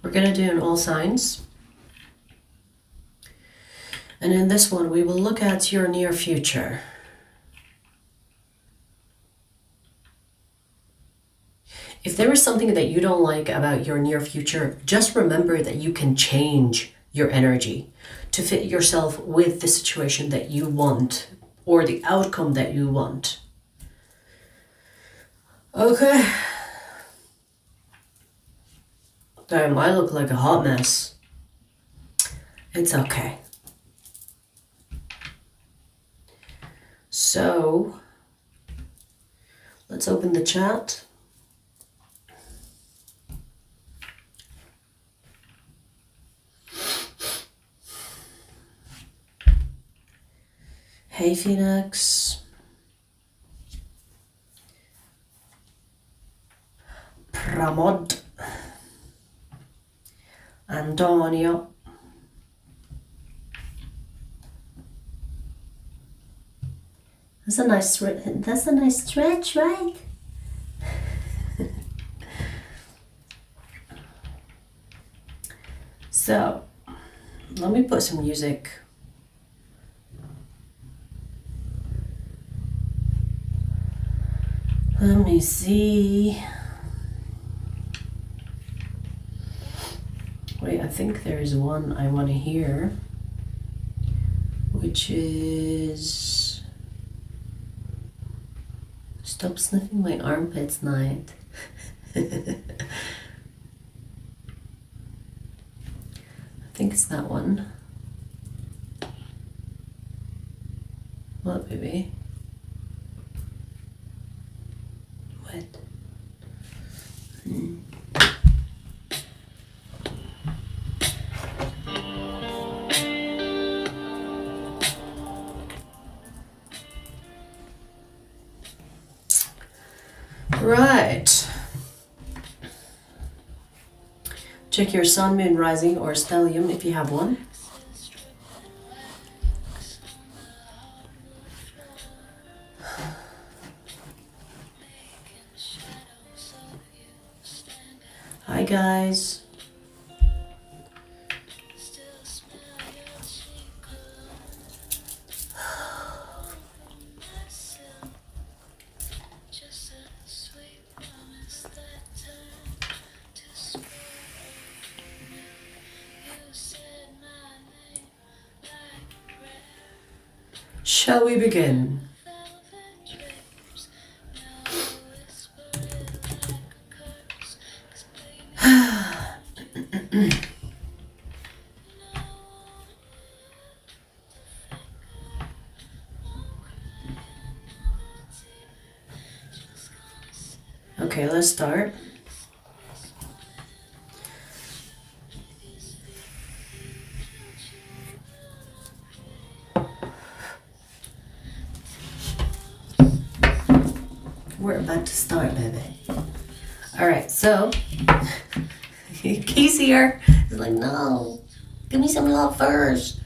We're going to do in all signs. And in this one, we will look at your near future. If there is something that you don't like about your near future, just remember that you can change your energy to fit yourself with the situation that you want or the outcome that you want. Okay. Damn, I look like a hot mess. It's okay. So, let's open the chat. Hey, Phoenix. Pramod. Antonio. That's a nice stretch, right? So, let me put some music. Let me see. Wait, I think there's one I want to hear, which is Stop Sniffing My Armpits Night. I think it's that one. What, baby? What? Right. Check your sun, moon, rising, or stellium if you have one. Hi, guys. Shall we begin? Okay, let's start. We're about to start, baby. All right, so Casey here is like, no, give me some love first.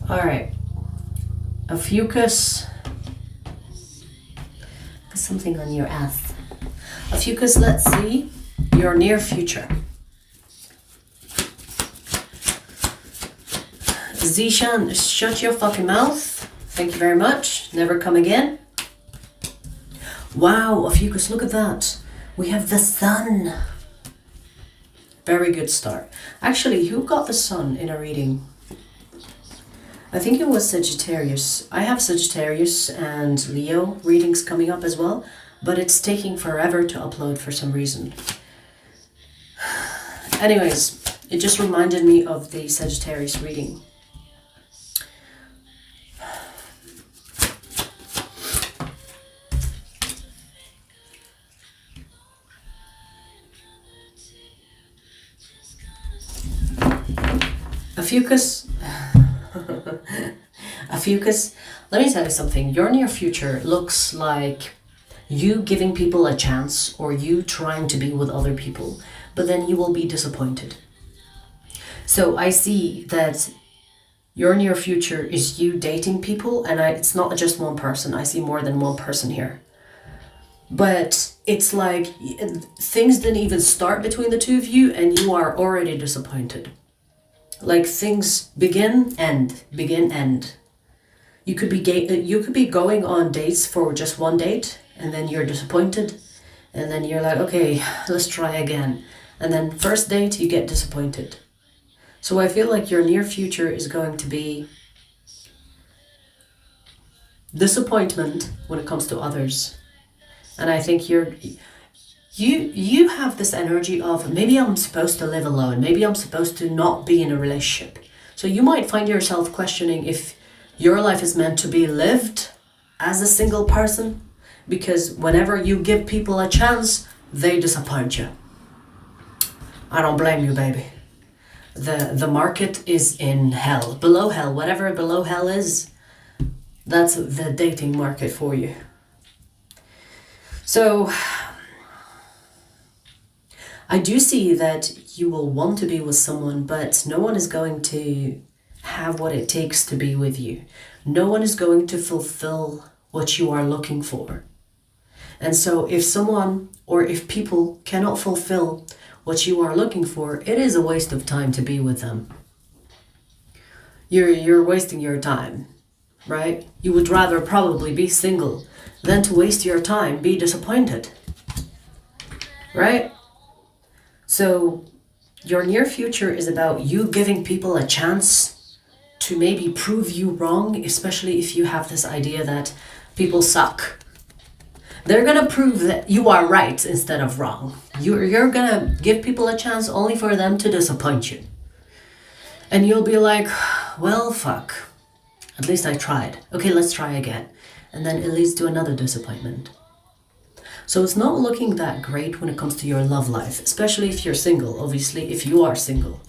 All right, Ophiuchus. Something on your ass. Ophiuchus, let's see your near future. Zishan, shut your fucking mouth. Thank you very much. Never come again. Wow, Ophiuchus, look at that. We have the sun. Very good start. Actually, who got the sun in a reading? I think it was Sagittarius. I have Sagittarius and Leo readings coming up as well, but it's taking forever to upload for some reason. Anyways, it just reminded me of the Sagittarius reading. Ophiuchus. Ophiuchus, let me tell you something. Your near future looks like you giving people a chance or you trying to be with other people, but then you will be disappointed. So I see that Your near future is you dating people, and it's not just one person. I see more than one person here. But it's like things didn't even start between the two of you and you are already disappointed. Like things begin, end, begin, end. You could be going on dates for just one date and then you're disappointed. And then you're like, okay, let's try again. And then first date, you get disappointed. So I feel like your near future is going to be disappointment when it comes to others. And I think you have this energy of maybe I'm supposed to live alone. Maybe I'm supposed to not be in a relationship. So you might find yourself questioning if your life is meant to be lived as a single person, because whenever you give people a chance, they disappoint you. I don't blame you, baby. The market is in hell. Below hell, whatever below hell is, that's the dating market for you. So I do see that you will want to be with someone, but no one is going to have what it takes to be with you. No one is going to fulfill what you are looking for. And so if someone or if people cannot fulfill what you are looking for, it is a waste of time to be with them. You're wasting your time, right? You would rather probably be single than to waste your time, be disappointed, right? So your near future is about you giving people a chance to maybe prove you wrong, especially if you have this idea that people suck. They're gonna prove that you are right instead of wrong. You're gonna give people a chance only for them to disappoint you. And you'll be like, well, fuck. At least I tried. Okay, let's try again. And then it leads to another disappointment. So it's not looking that great when it comes to your love life, especially if you're single, obviously, if you are single.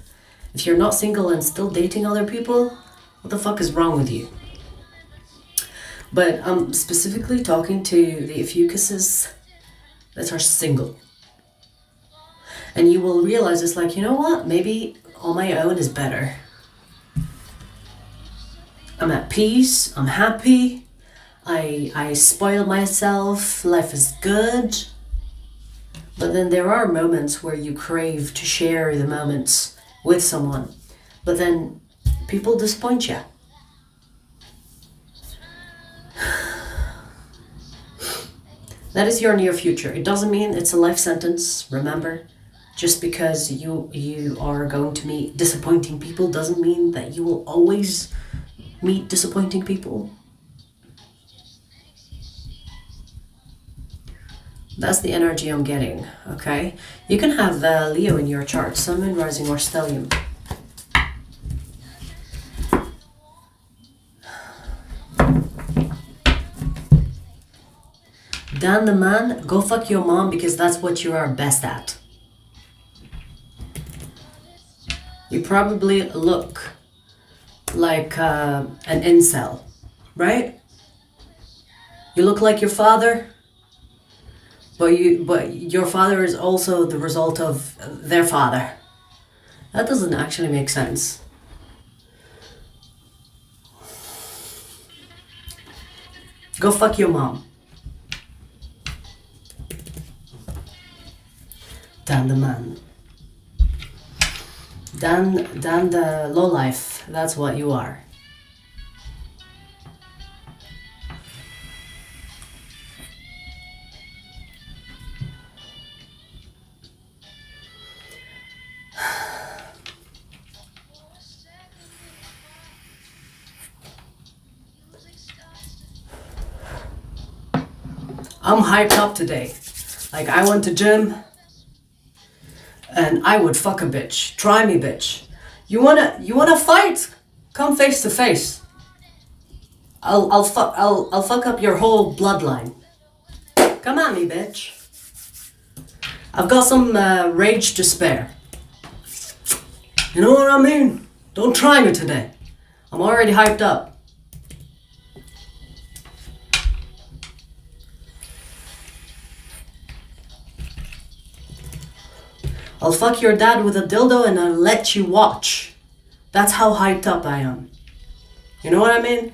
If you're not single and still dating other people, what the fuck is wrong with you? But I'm specifically talking to the Ophiuchuses that are single. And you will realize it's like, you know what? Maybe on my own is better. I'm at peace, I'm happy, I spoil myself, life is good. But then there are moments where you crave to share the moments with someone. But then people disappoint you. That is your near future. It doesn't mean it's a life sentence, remember? Just because you are going to meet disappointing people doesn't mean that you will always meet disappointing people. That's the energy I'm getting, okay? You can have Leo in your chart, Sun, Moon, Rising, or Stellium. Dan the man, go fuck your mom because that's what you are best at. You probably look like an incel, right? You look like your father, but your father is also the result of their father. That doesn't actually make sense. Go fuck your mom. Dan the man. Dan the lowlife. That's what you are. I'm hyped up today. Like, I went to gym and I would fuck a bitch. Try me, bitch. You wanna fight? Come face to face. I'll fuck up your whole bloodline. Come at me, bitch. I've got some rage to spare. You know what I mean? Don't try me today. I'm already hyped up. I'll fuck your dad with a dildo and I'll let you watch. That's how hyped up I am. You know what I mean?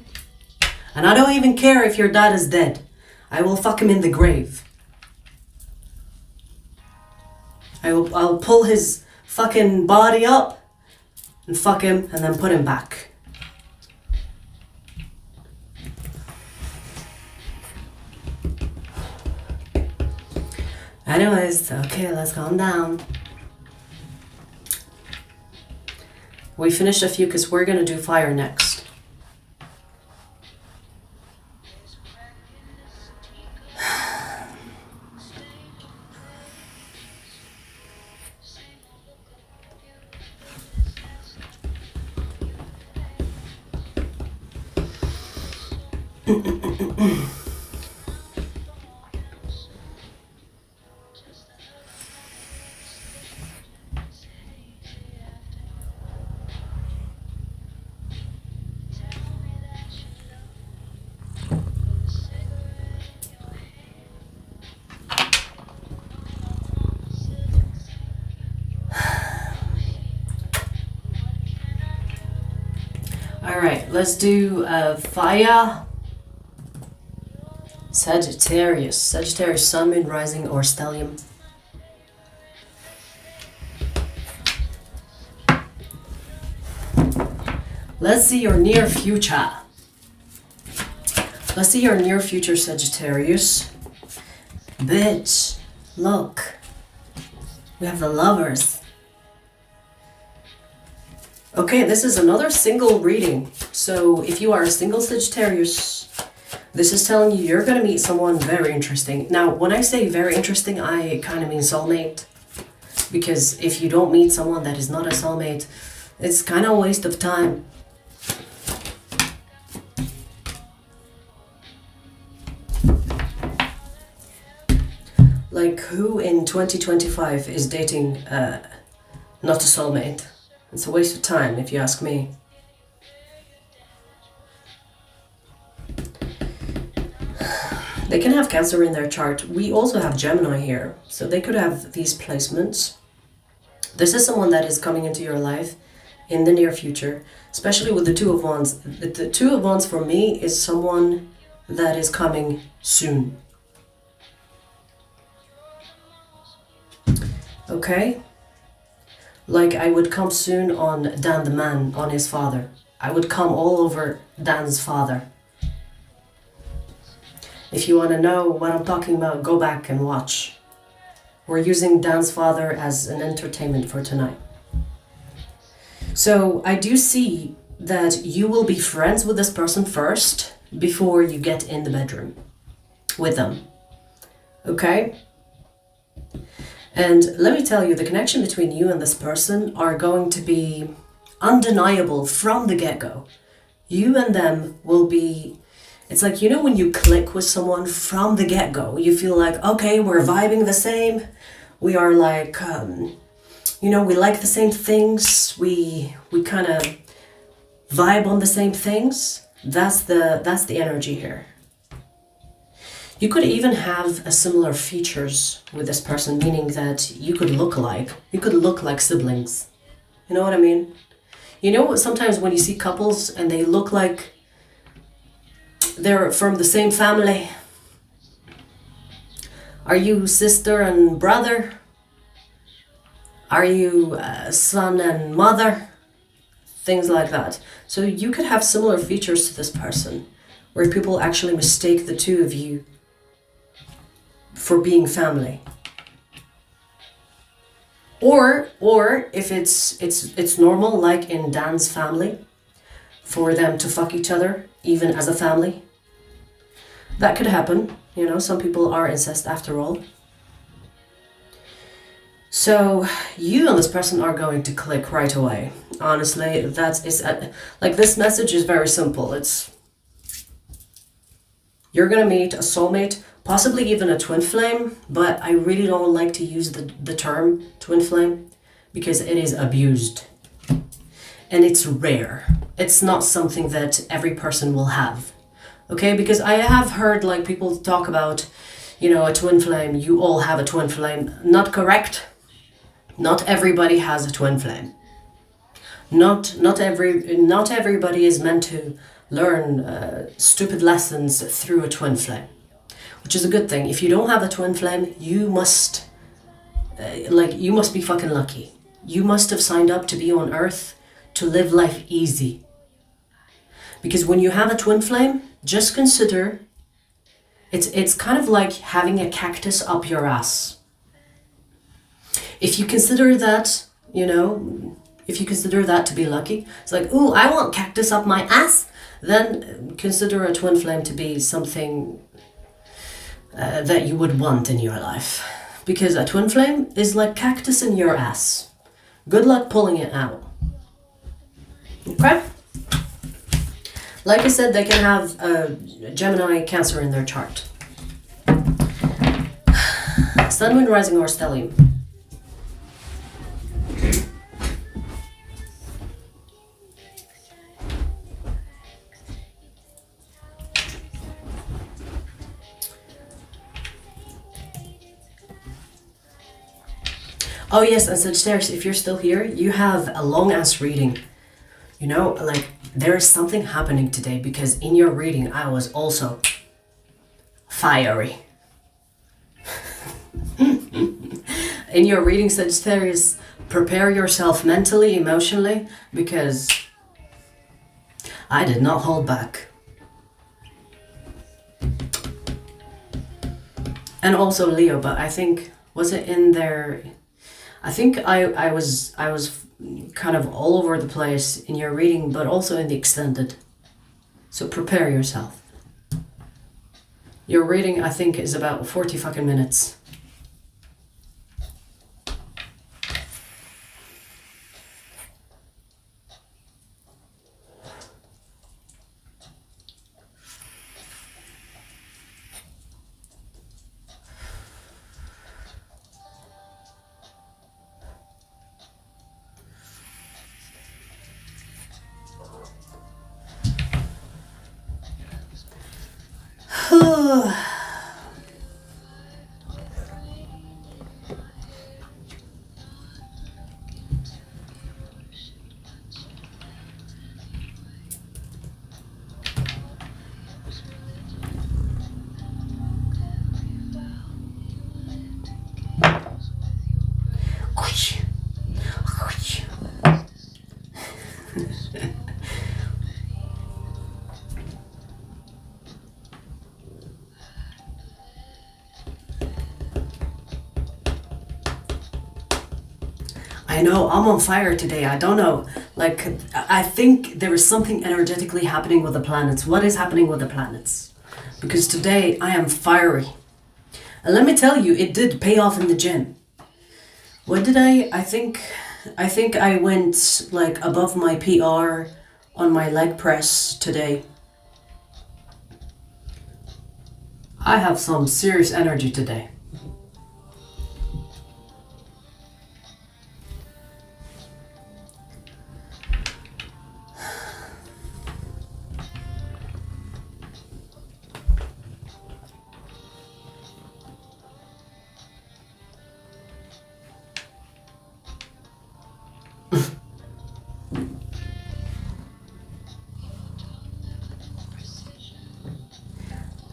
And I don't even care if your dad is dead. I will fuck him in the grave. I'll pull his fucking body up and fuck him and then put him back. Anyways, okay, let's calm down. We finished Ophiuchus, we're gonna do fire next. Alright, let's do fire. Sagittarius. Sagittarius, Sun, Moon, Rising, or Stellium. Let's see your near future. Let's see your near future, Sagittarius. Bitch, look. We have the Lovers. Okay, this is another single reading. So if you are a single Sagittarius, this is telling you you're going to meet someone very interesting. Now, when I say very interesting, I kind of mean soulmate. Because if you don't meet someone that is not a soulmate, it's kind of a waste of time. Like, who in 2025 is dating not a soulmate? It's a waste of time, if you ask me. They can have Cancer in their chart. We also have Gemini here, so they could have these placements. This is someone that is coming into your life in the near future, especially with the Two of Wands. The Two of Wands for me is someone that is coming soon. Okay? Like, I would come soon on Dan the man, on his father. I would come all over Dan's father. If you want to know what I'm talking about, go back and watch. We're using Dan's father as an entertainment for tonight. So I do see that you will be friends with this person first before you get in the bedroom with them. Okay? And let me tell you, the connection between you and this person are going to be undeniable from the get-go. You and them will be, it's like, you know, when you click with someone from the get-go, you feel like, okay, we're vibing the same. We are like, you know, we like the same things. We kind of vibe on the same things. That's the energy here. You could even have a similar features with this person, meaning that you could look like siblings. You know what I mean? You know, sometimes when you see couples and they look like they're from the same family. Are you sister and brother? Are you son and mother? Things like that. So you could have similar features to this person, where people actually mistake the two of you for being family. Or if it's normal, like in Dan's family, for them to fuck each other, even as a family. That could happen. You know, some people are incest after all. So you and this person are going to click right away. Honestly, like, this message is very simple. It's, you're gonna meet a soulmate, possibly even a twin flame, but I really don't like to use the term twin flame because it is abused and it's rare. It's not something that every person will have. Okay, because I have heard like people talk about, you know, a twin flame, you all have a twin flame. Not correct. Not everybody has a twin flame. Not everybody is meant to learn stupid lessons through a twin flame, which is a good thing. If you don't have a twin flame, you must you must be fucking lucky. You must have signed up to be on Earth to live life easy. Because when you have a twin flame, just consider it's kind of like having a cactus up your ass. If you consider that, if you consider that to be lucky, it's like, ooh, I want cactus up my ass, then consider a twin flame to be something that you would want in your life. Because a twin flame is like cactus in your ass. Good luck pulling it out. Okay? Like I said, they can have Gemini, Cancer in their chart. Sun, Moon, Rising, or Stellium. Oh yes, and Sagittarius, if you're still here, you have a long ass reading. There is something happening today because in your reading I was also fiery. In your reading, Sagittarius, prepare yourself mentally, emotionally, because I did not hold back. And also Leo, but I think, was it in there? I think I was kind of all over the place in your reading, but also in the extended. So prepare yourself. Your reading, I think, is about 40 fucking minutes. I know, I'm on fire today. I don't know. I think there is something energetically happening with the planets. What is happening with the planets? Because today I am fiery. And let me tell you, it did pay off in the gym. What did I think I went above my PR on my leg press today. I have some serious energy today.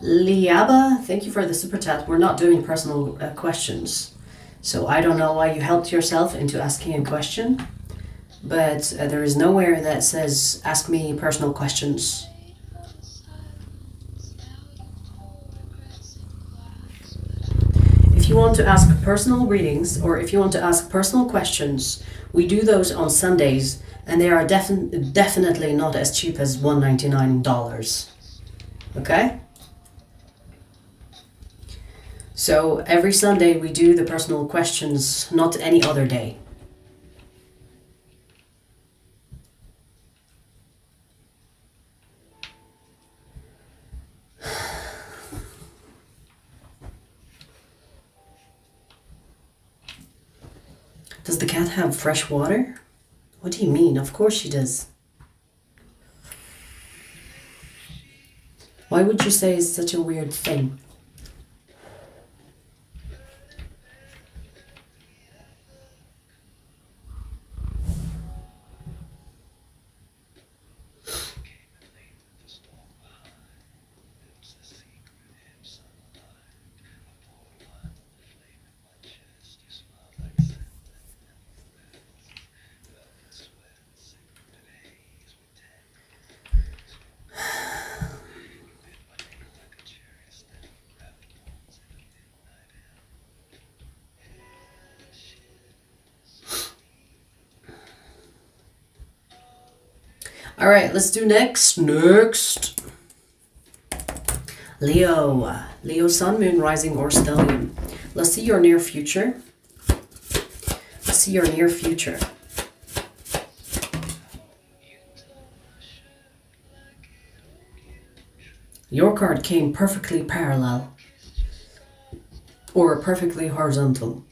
Liaba, thank you for the super chat. We're not doing personal questions, so I don't know why you helped yourself into asking a question, but there is nowhere that says ask me personal questions. If you want to ask personal readings or if you want to ask personal questions, we do those on Sundays, and they are definitely not as cheap as $199. Okay? So every Sunday we do the personal questions, not any other day. Does the cat have fresh water? What do you mean? Of course she does. Why would you say it's such a weird thing? All right, let's do next. Leo. Leo, sun, moon, rising, or stellium. Let's see your near future. Let's see your near future. Your card came perfectly parallel or perfectly horizontal.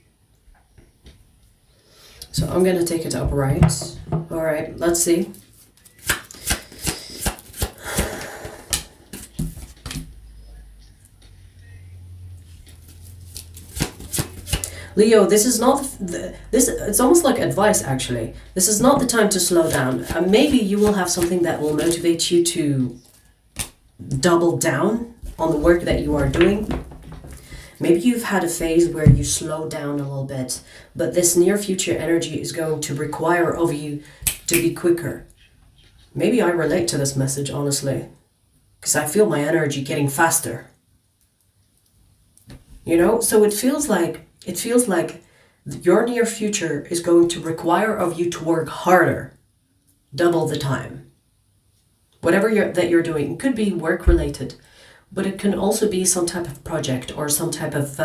So I'm going to take it upright. All right, let's see. Leo, this is not it's almost like advice actually. This is not the time to slow down. Maybe you will have something that will motivate you to double down on the work that you are doing. Maybe you've had a phase where you slow down a little bit, but this near future energy is going to require of you to be quicker. Maybe I relate to this message, honestly, because I feel my energy getting faster. You know, so it feels like your near future is going to require of you to work harder, double the time. Whatever that you're doing, it could be work related, but it can also be some type of project or some type of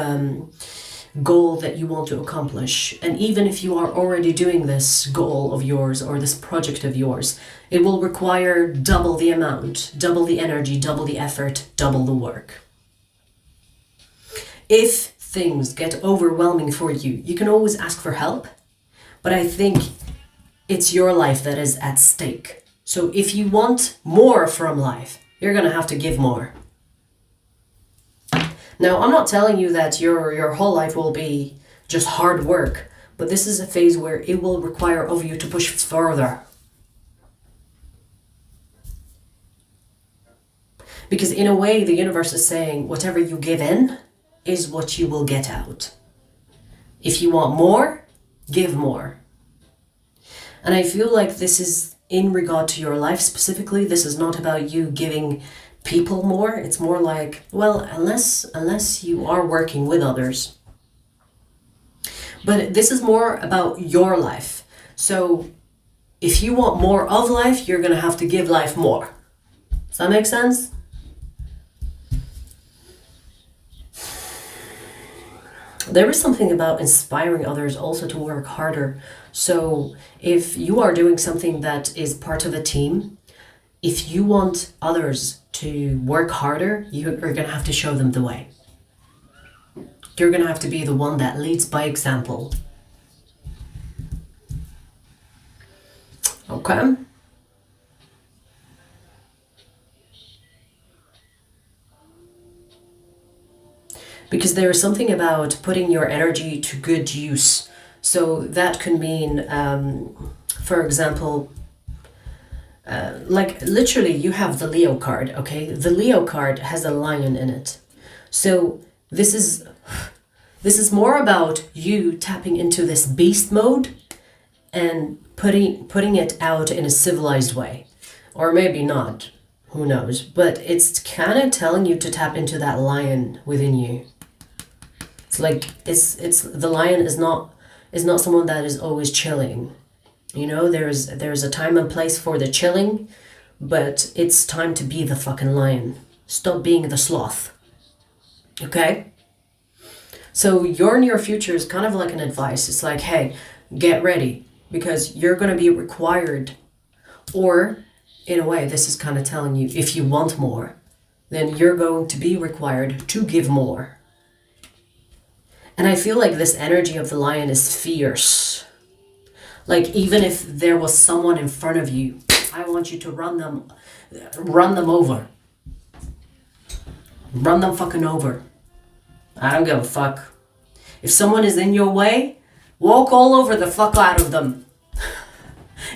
goal that you want to accomplish. And even if you are already doing this goal of yours or this project of yours, it will require double the amount, double the energy, double the effort, double the work. If things get overwhelming for you, you can always ask for help, but I think it's your life that is at stake. So if you want more from life, you're going to have to give more. Now, I'm not telling you that your whole life will be just hard work, but this is a phase where it will require of you to push further. Because in a way, the universe is saying, whatever you give in is what you will get out. If you want more, give more. And I feel like this is in regard to your life specifically. This is not about you giving people more. It's more like, well, unless you are working with others. But this is more about your life. So if you want more of life, you're going to have to give life more. Does that make sense? There is something about inspiring others also to work harder. So if you are doing something that is part of a team, if you want others to work harder, you are going to have to show them the way. You're going to have to be the one that leads by example. Okay? Because there is something about putting your energy to good use. So that could mean, for example, like literally you have the Leo card, okay? The Leo card has a lion in it. So this is more about you tapping into this beast mode and putting it out in a civilized way. Or maybe not, who knows? But it's kind of telling you to tap into that lion within you. It's like it's the lion is not someone that is always chilling. You know, there's a time and place for the chilling, but it's time to be the fucking lion. Stop being the sloth. Okay? So your near future is kind of like an advice. It's like, hey, get ready because you're going to be required. Or in a way, this is kind of telling you if you want more, then you're going to be required to give more. And I feel like this energy of the lion is fierce. Like even if there was someone in front of you, I want you to run them over. Run them fucking over. I don't give a fuck. If someone is in your way, walk all over the fuck out of them.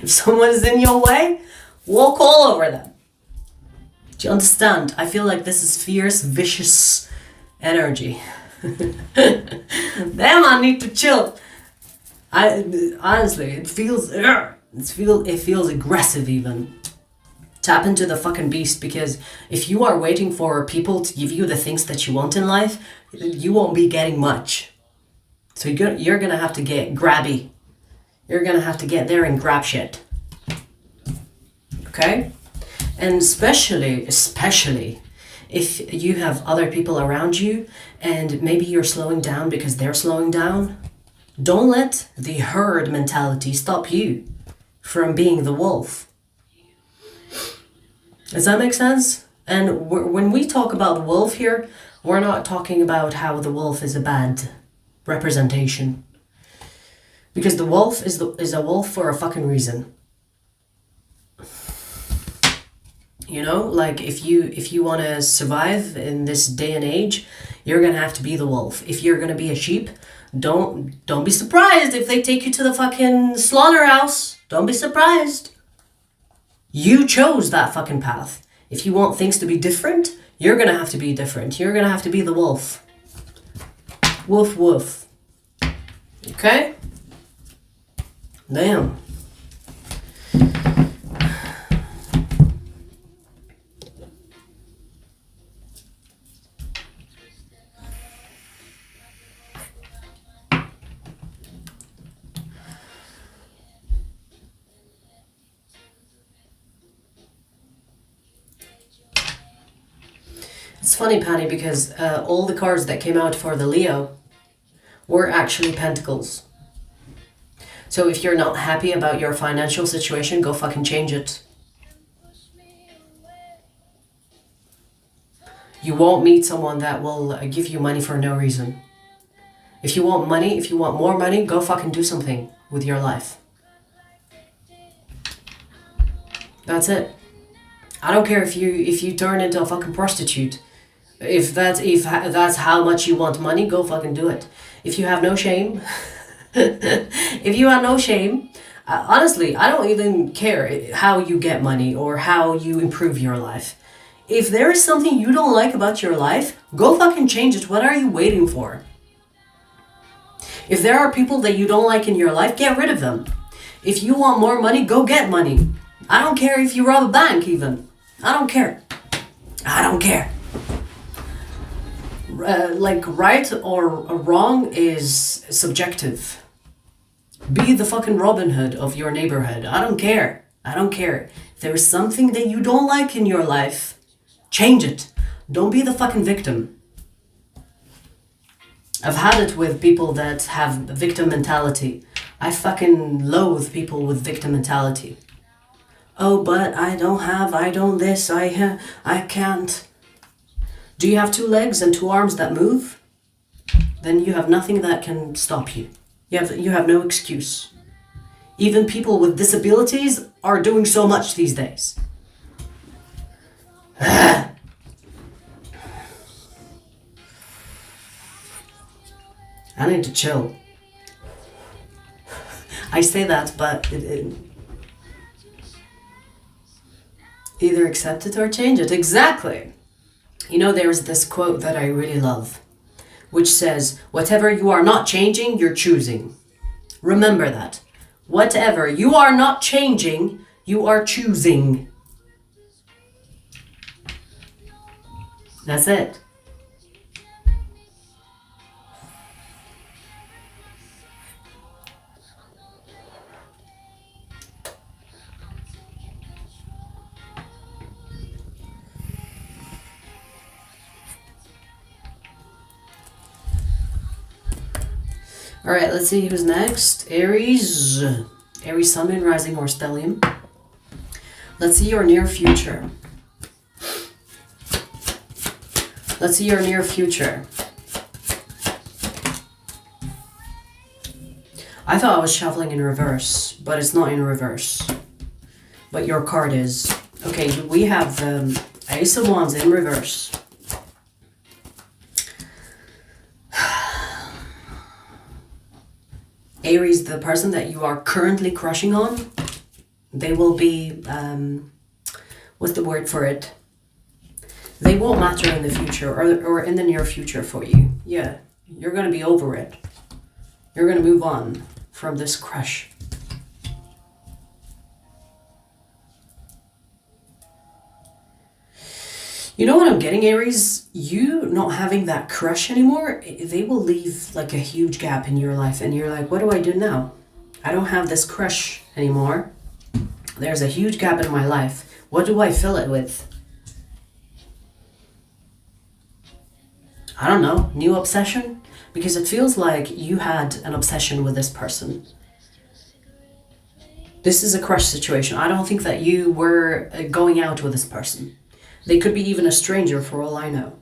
If someone is in your way, walk all over them. Do you understand? I feel like this is fierce, vicious energy. Damn, I need to chill. Honestly, it feels aggressive even. Tap into the fucking beast, because if you are waiting for people to give you the things that you want in life, you won't be getting much. So you're gonna have to get grabby. You're gonna have to get there and grab shit. okay? And especially if you have other people around you and maybe you're slowing down because they're slowing down, don't let the herd mentality stop you from being the wolf. Does that make sense? And when we talk about the wolf here, we're not talking about how the wolf is a bad representation. Because the wolf is a wolf for a fucking reason. You know, like if you want to survive in this day and age, you're gonna have to be the wolf. If you're gonna be a sheep, don't be surprised if they take you to the fucking slaughterhouse. Don't be surprised. You chose that fucking path. If you want things to be different, you're gonna have to be different. You're gonna have to be the wolf. Woof woof. Okay? Damn. It's funny, Patty, because all the cards that came out for the Leo were actually pentacles. So if you're not happy about your financial situation, go fucking change it. You won't meet someone that will give you money for no reason. If you want money, if you want more money, go fucking do something with your life. That's it. I don't care if you turn into a fucking prostitute. If that's how much you want money, go fucking do it. If you have no shame, if you have no shame, honestly, I don't even care how you get money or how you improve your life. If there is something you don't like about your life, go fucking change it. What are you waiting for? If there are people that you don't like in your life, get rid of them. If you want more money, go get money. I don't care if you rob a bank even. I don't care. I don't care. Like right or wrong is subjective. Be the fucking Robin Hood of your neighborhood. I don't care. I don't care. If there is something that you don't like in your life, change it. Don't be the fucking victim. I've had it with people that have victim mentality. I fucking loathe people with victim mentality. Oh, but I don't this, I can't. Do you have 2 legs and 2 arms that move? Then you have nothing that can stop you. You have no excuse. Even people with disabilities are doing so much these days. I need to chill. I say that, but either accept it or change it. Exactly. You know, there's this quote that I really love, which says, whatever you are not changing, you're choosing. Remember that. Whatever you are not changing, you are choosing. That's it. All right, let's see who's next. Aries. Aries, Sun, Moon, Rising, or Stellium. Let's see your near future. Let's see your near future. I thought I was shuffling in reverse, but it's not in reverse. But your card is. Okay, we have Ace of Wands in reverse. Aries, the person that you are currently crushing on, they will be, what's the word for it? They won't matter in the future or in the near future for you. Yeah, you're going to be over it. You're going to move on from this crush. You know what I'm getting, Aries? You not having that crush anymore, they will leave like a huge gap in your life. And you're like, what do I do now? I don't have this crush anymore. There's a huge gap in my life. What do I fill it with? I don't know, new obsession? Because it feels like you had an obsession with this person. This is a crush situation. I don't think that you were going out with this person. They could be even a stranger for all I know.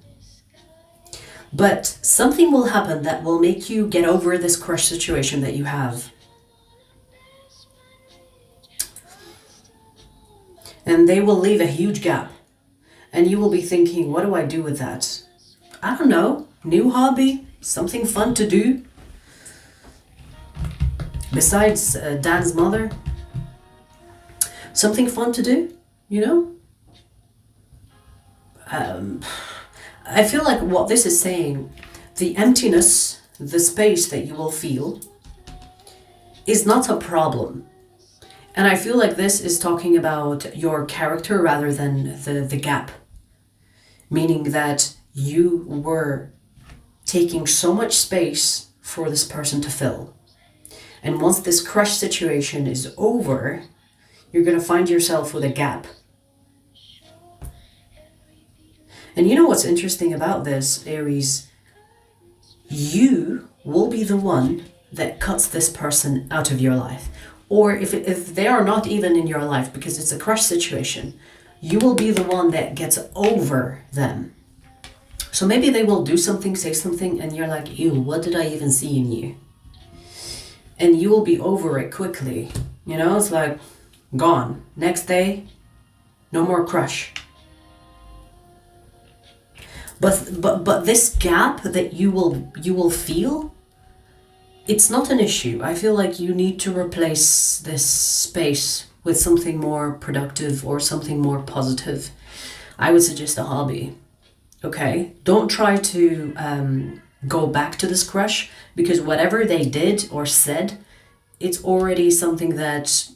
But something will happen that will make you get over this crush situation that you have. And they will leave a huge gap. And you will be thinking, what do I do with that? I don't know, new hobby, something fun to do. Besides Dan's mother. Something fun to do, you know? I feel like what this is saying, the emptiness, the space that you will feel is not a problem. And I feel like this is talking about your character rather than the gap. Meaning that you were taking so much space for this person to fill. And once this crush situation is over, you're going to find yourself with a gap. And you know what's interesting about this, Aries? You will be the one that cuts this person out of your life. Or if they are not even in your life, because it's a crush situation, you will be the one that gets over them. So maybe they will do something, say something, and you're like, ew, what did I even see in you? And you will be over it quickly. You know, it's like, gone. Next day, no more crush. But this gap that you will feel, it's not an issue. I feel like you need to replace this space with something more productive or something more positive. I would suggest a hobby. Okay? Don't try to go back to this crush, because whatever they did or said, it's already something that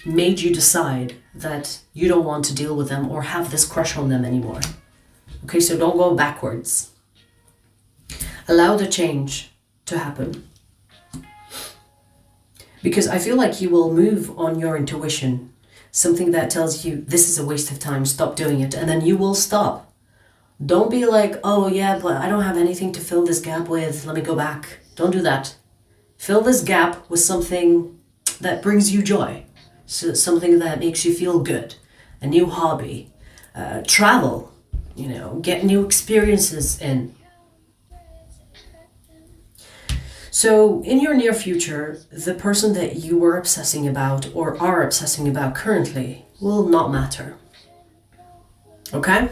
made you decide that you don't want to deal with them or have this crush on them anymore. Okay, so don't go backwards. Allow the change to happen. Because I feel like you will move on your intuition. Something that tells you this is a waste of time, stop doing it. And then you will stop. Don't be like, oh yeah, but I don't have anything to fill this gap with. Let me go back. Don't do that. Fill this gap with something that brings you joy. So something that makes you feel good. A new hobby. Travel. You know, get new experiences in. So in your near future, the person that you were obsessing about or are obsessing about currently will not matter. Okay?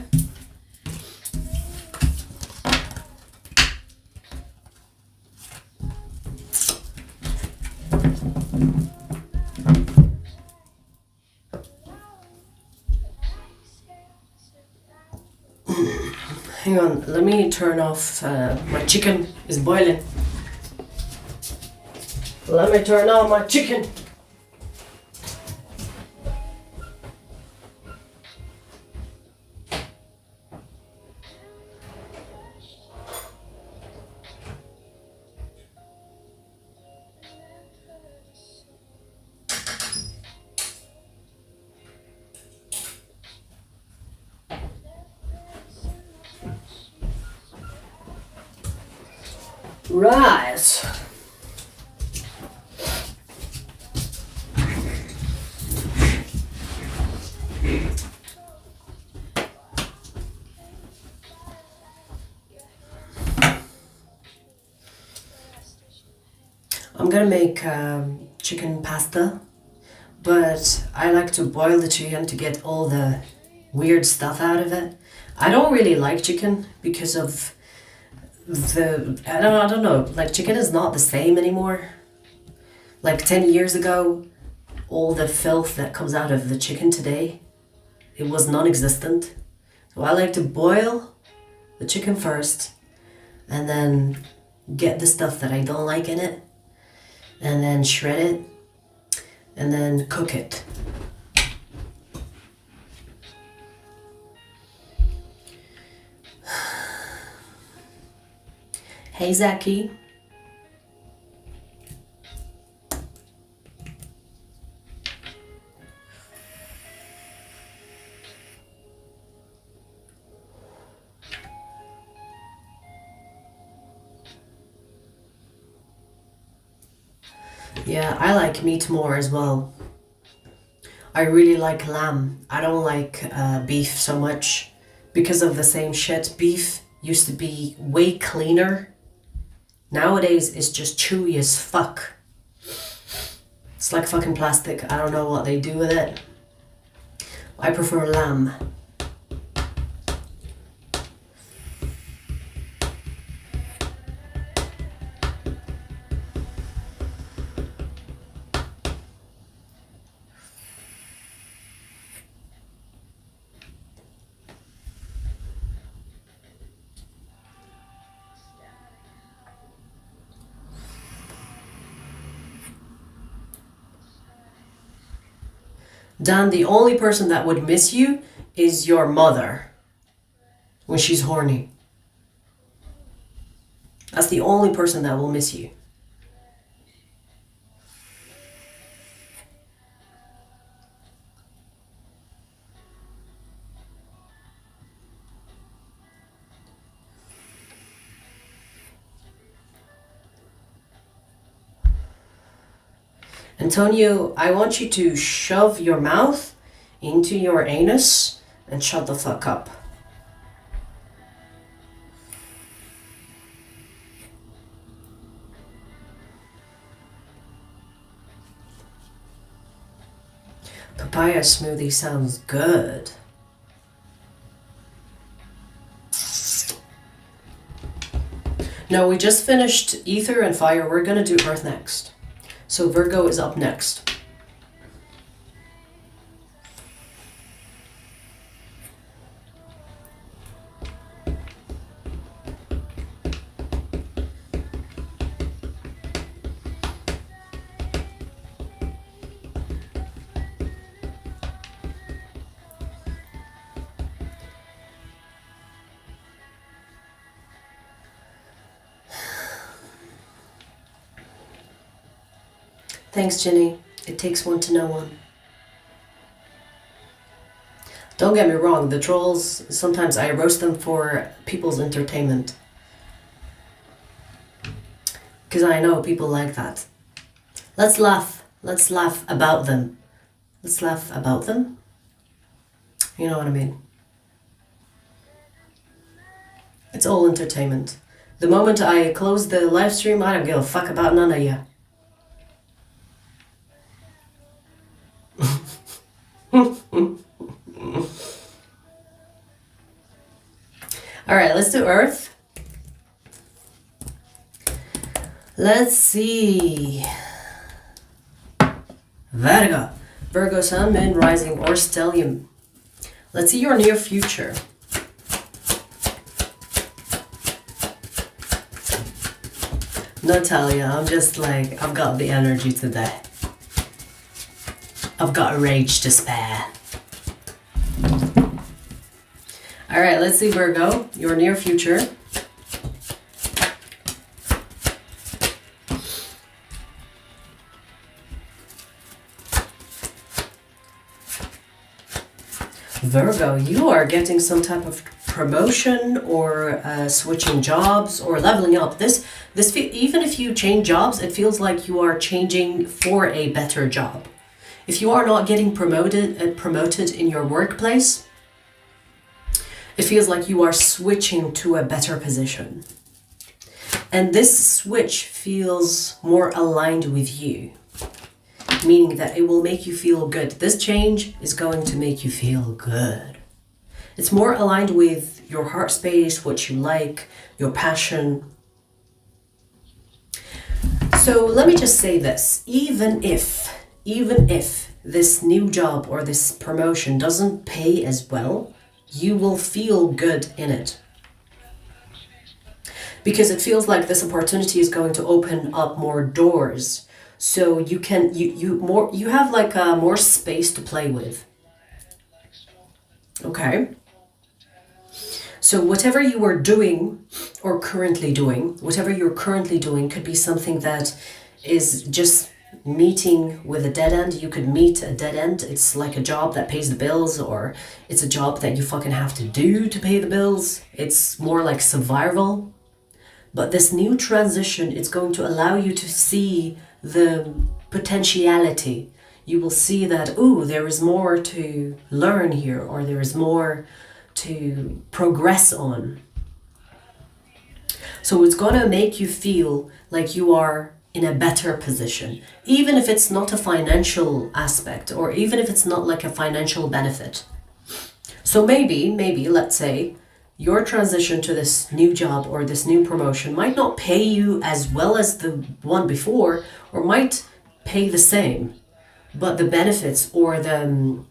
Hang on, let me turn off, my chicken is boiling. Let me turn on my chicken. Right. I'm gonna make chicken pasta, but I like to boil the chicken to get all the weird stuff out of it. I don't really like chicken because of I don't know, like chicken is not the same anymore. Like 10 years ago, all the filth that comes out of the chicken today, it was non-existent. So I like to boil the chicken first and then get the stuff that I don't like in it and then shred it and then cook it. Hey Zaki. Yeah, I like meat more as well. I really like lamb. I don't like beef so much because of the same shit. Beef used to be way cleaner. Nowadays, it's just chewy as fuck. It's like fucking plastic. I don't know what they do with it. I prefer lamb. Dan, the only person that would miss you is your mother when she's horny. That's the only person that will miss you. Antonio, I want you to shove your mouth into your anus and shut the fuck up. Papaya smoothie sounds good. No, we just finished Ether and Fire. We're gonna do Earth next. So Virgo is up next. Thanks, Ginny. It takes one to know one. Don't get me wrong, the trolls, sometimes I roast them for people's entertainment. Because I know people like that. Let's laugh. Let's laugh about them. Let's laugh about them. You know what I mean? It's all entertainment. The moment I close the live stream, I don't give a fuck about none of you. Alright, let's do Earth. Let's see. Virgo. Virgo Sun, Moon, Rising, or Stellium. Let's see your near future. Natalia, I'm just like, I've got the energy today. I've got rage to spare. Alright, let's see Virgo, your near future. Virgo, you are getting some type of promotion or switching jobs or leveling up. This even if you change jobs, it feels like you are changing for a better job. If you are not getting promoted in your workplace, it feels like you are switching to a better position. And this switch feels more aligned with you, meaning that it will make you feel good. This change is going to make you feel good. It's more aligned with your heart space, what you like, your passion. So let me just say this, even if this new job or this promotion doesn't pay as well, you will feel good in it. Because it feels like this opportunity is going to open up more doors. So you have like more space to play with. Okay? So whatever you are doing or currently doing, whatever you're currently doing could be something that is just meeting with a dead end. You could meet a dead end. It's like a job that pays the bills, or it's a job that you fucking have to do to pay the bills. It's more like survival. But this new transition is going to allow you to see the potentiality. You will see that, ooh, there is more to learn here, or there is more to progress on. So it's going to make you feel like you are in a better position, even if it's not a financial aspect, or even if it's not like a financial benefit. So maybe, let's say, your transition to this new job or this new promotion might not pay you as well as the one before, or might pay the same, but the benefits or the,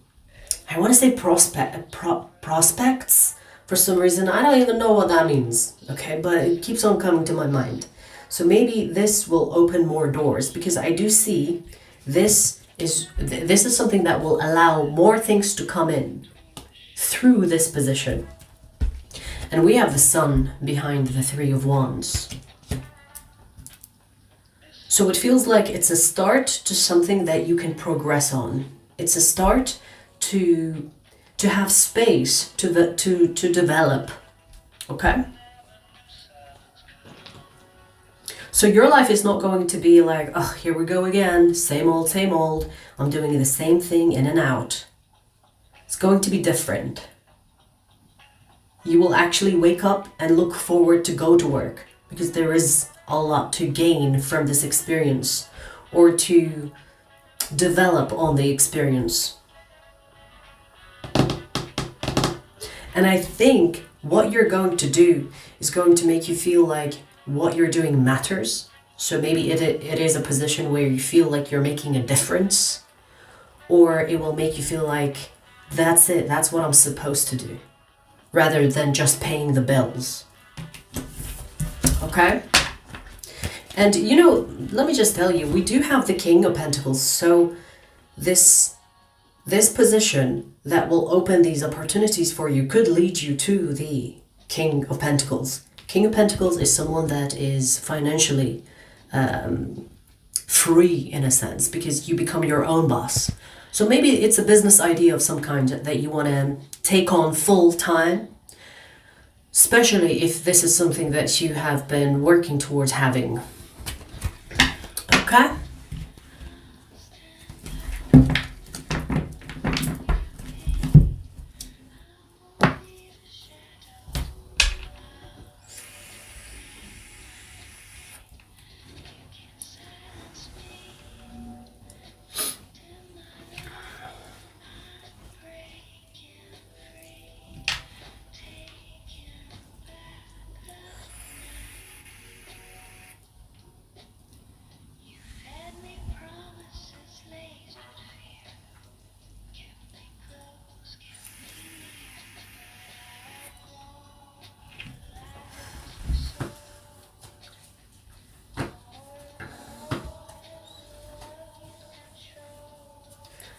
I want to say prospects, for some reason, I don't even know what that means, okay, but it keeps on coming to my mind. So maybe this will open more doors, because I do see this is something that will allow more things to come in through this position. And we have the Sun behind the Three of Wands. So it feels like it's a start to something that you can progress on. It's a start to have space to develop, okay? So your life is not going to be like, oh, here we go again, same old, I'm doing the same thing in and out. It's going to be different. You will actually wake up and look forward to go to work, because there is a lot to gain from this experience, or to develop on the experience. And I think what you're going to do is going to make you feel like what you're doing matters. So maybe it is a position where you feel like you're making a difference, or it will make you feel like that's it, that's what I'm supposed to do, rather than just paying the bills. Okay? And you know, let me just tell you, we do have the King of Pentacles, so this position that will open these opportunities for you could lead you to the King of Pentacles. King of Pentacles is someone that is financially free, in a sense, because you become your own boss. So maybe it's a business idea of some kind that you want to take on full time, especially if this is something that you have been working towards having. Okay?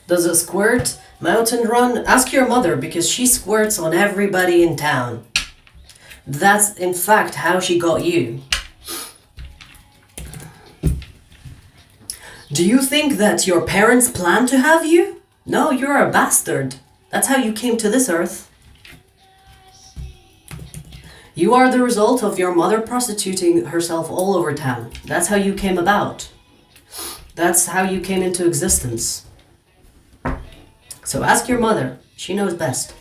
Does a squirt mountain run? Ask your mother, because she squirts on everybody in town. That's in fact how she got you. Do you think that your parents planned to have you? No, you're a bastard. That's how you came to this earth. You are the result of your mother prostituting herself all over town. That's how you came about. That's how you came into existence. So ask your mother. She knows best.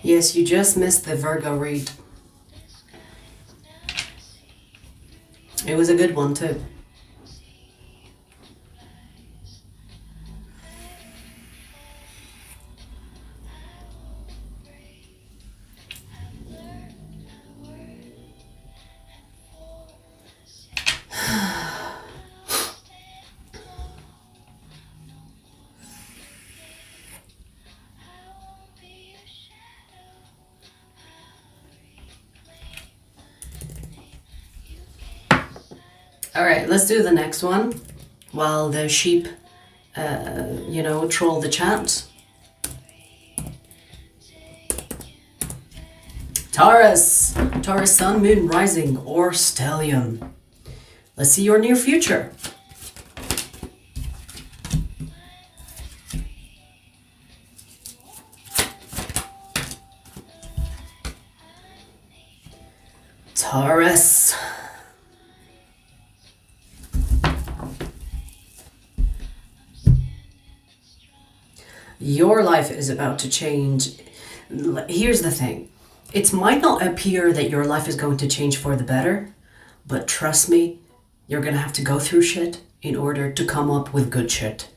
Yes, you just missed the Virgo read. It was a good one too. All right, let's do the next one while the sheep, troll the chat. Taurus. Taurus, sun, moon, rising, or stellium. Let's see your near future. Taurus. Your life is about to change. Here's the thing. It might not appear that your life is going to change for the better, but trust me, you're going to have to go through shit in order to come up with good shit.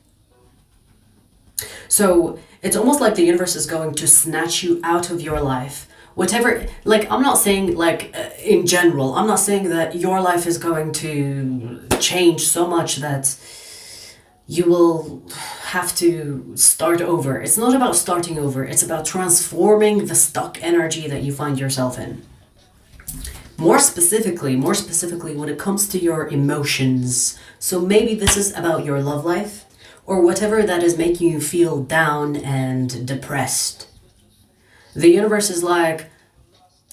So it's almost like the universe is going to snatch you out of your life. Whatever, like, I'm not saying, like, in general, I'm not saying that your life is going to change so much that you will have to start over. It's not about starting over. It's about transforming the stuck energy that you find yourself in. More specifically, when it comes to your emotions. So maybe this is about your love life or whatever that is making you feel down and depressed. The universe is like,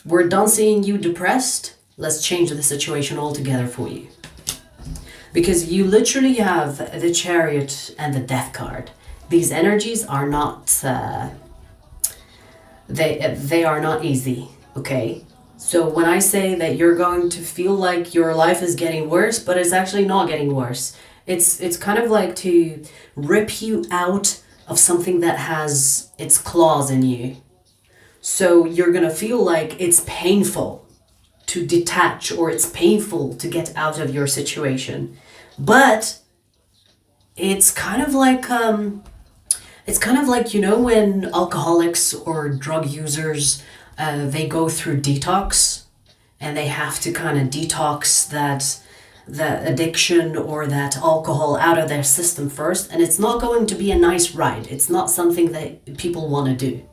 we're done seeing you depressed. Let's change the situation altogether for you. Because you literally have the Chariot and the Death card. These energies are not, they are not easy, okay? So when I say that you're going to feel like your life is getting worse, but it's actually not getting worse. It's kind of like to rip you out of something that has its claws in you. So you're gonna feel like it's painful to detach, or it's painful to get out of your situation. But it's kind of like when alcoholics or drug users they go through detox, and they have to kind of detox that addiction or that alcohol out of their system first, and it's not going to be a nice ride. It's not something that people want to do.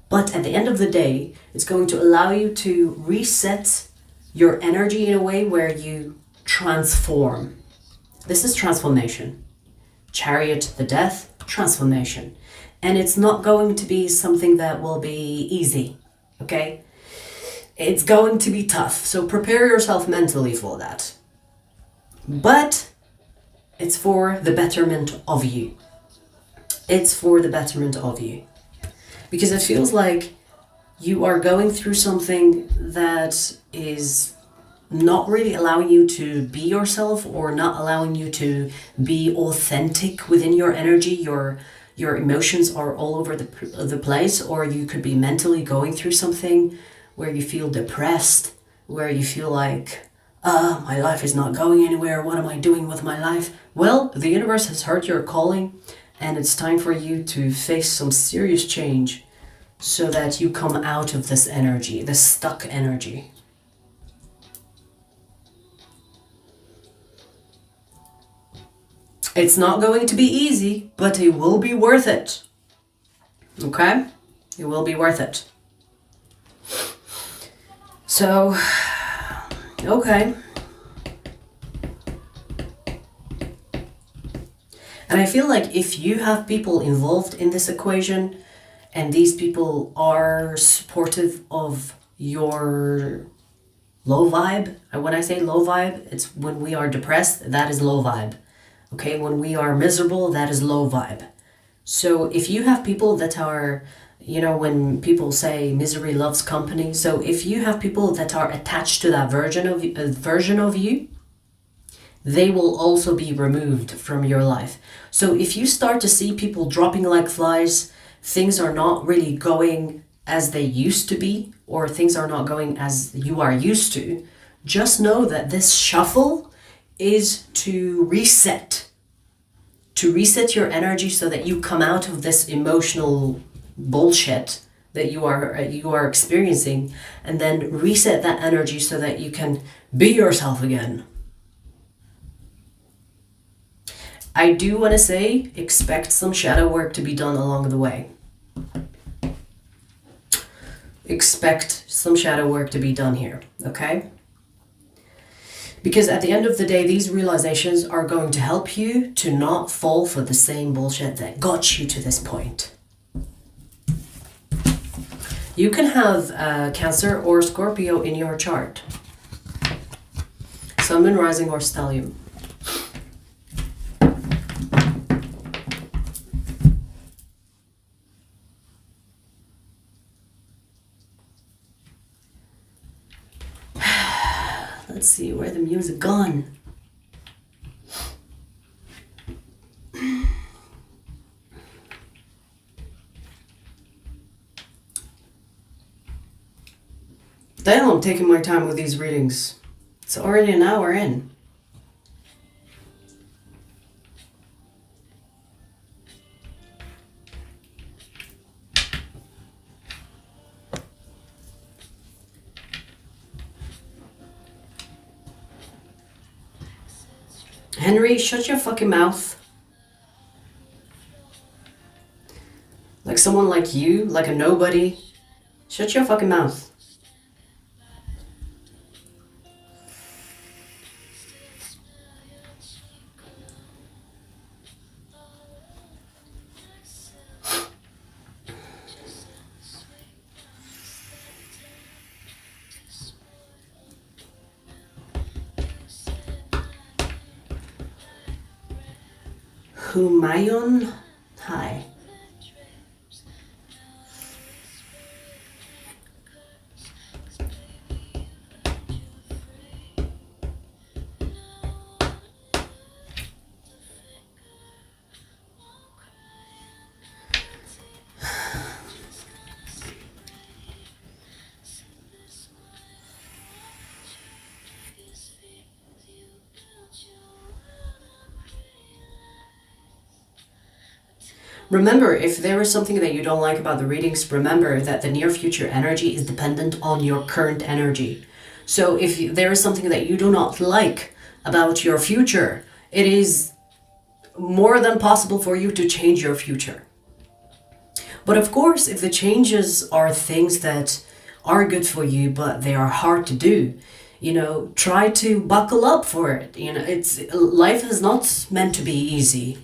But at the end of the day, it's going to allow you to reset your energy in a way where you transform. This is transformation. Chariot, the Death, transformation. And it's not going to be something that will be easy, okay? It's going to be tough, so prepare yourself mentally for that. But it's for the betterment of you. It's for the betterment of you. Because it feels like you are going through something that is not really allowing you to be yourself, or not allowing you to be authentic within your energy. Your emotions are all over the place, or you could be mentally going through something where you feel depressed, where you feel like, my life is not going anywhere. What am I doing with my life? Well, the universe has heard your calling, and it's time for you to face some serious change so that you come out of this energy, this stuck energy. It's not going to be easy, but it will be worth it. Okay? It will be worth it. So, okay. And I feel like if you have people involved in this equation, and these people are supportive of your low vibe, and when I say low vibe, it's when we are depressed, that is low vibe. Okay, when we are miserable, that is low vibe. So if you have people that are, when people say misery loves company, so if you have people that are attached to that version of you, they will also be removed from your life. So if you start to see people dropping like flies, things are not really going as they used to be, or things are not going as you are used to, just know that this shuffle is to reset your energy so that you come out of this emotional bullshit that you are experiencing, and then reset that energy so that you can be yourself again. I do want to say, expect some shadow work to be done along the way. Expect some shadow work to be done here, okay? Because at the end of the day, these realizations are going to help you to not fall for the same bullshit that got you to this point. You can have Cancer or Scorpio in your chart. Sun, Moon, Rising, or Stellium. Let's see where the music gone. Damn, I'm taking my time with these readings. It's already an hour in. Henry, shut your fucking mouth. Like someone like you, like a nobody. Shut your fucking mouth. Humayun, hi. Remember, if there is something that you don't like about the readings, remember that the near future energy is dependent on your current energy. So if there is something that you do not like about your future, it is more than possible for you to change your future. But of course, if the changes are things that are good for you, but they are hard to do, you know, try to buckle up for it. You know, life is not meant to be easy.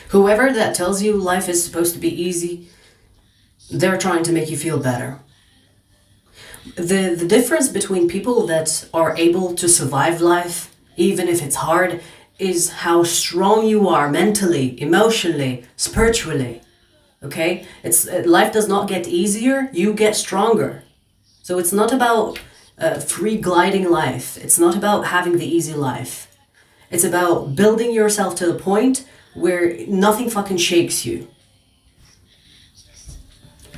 Whoever that tells you life is supposed to be easy, they're trying to make you feel better. The difference between people that are able to survive life, even if it's hard, is how strong you are mentally, emotionally, spiritually. Okay? Life does not get easier, you get stronger. So it's not about free gliding life. It's not about having the easy life. It's about building yourself to the point where nothing fucking shakes you.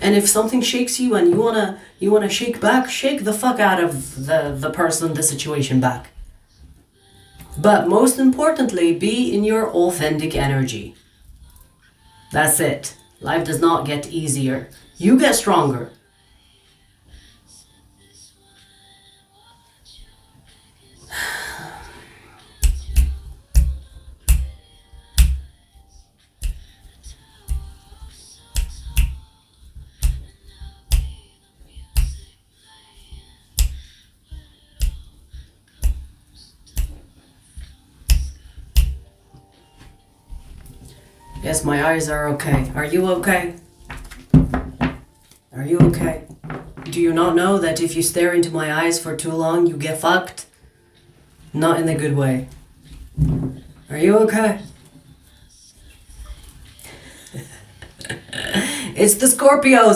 And if something shakes you and you wanna shake back, shake the fuck out of the person, the situation back. But most importantly, be in your authentic energy. That's it. Life does not get easier. You get stronger. Yes, my eyes are okay. Are you okay? Are you okay? Do you not know that if you stare into my eyes for too long, you get fucked? Not in a good way. Are you okay? It's the Scorpio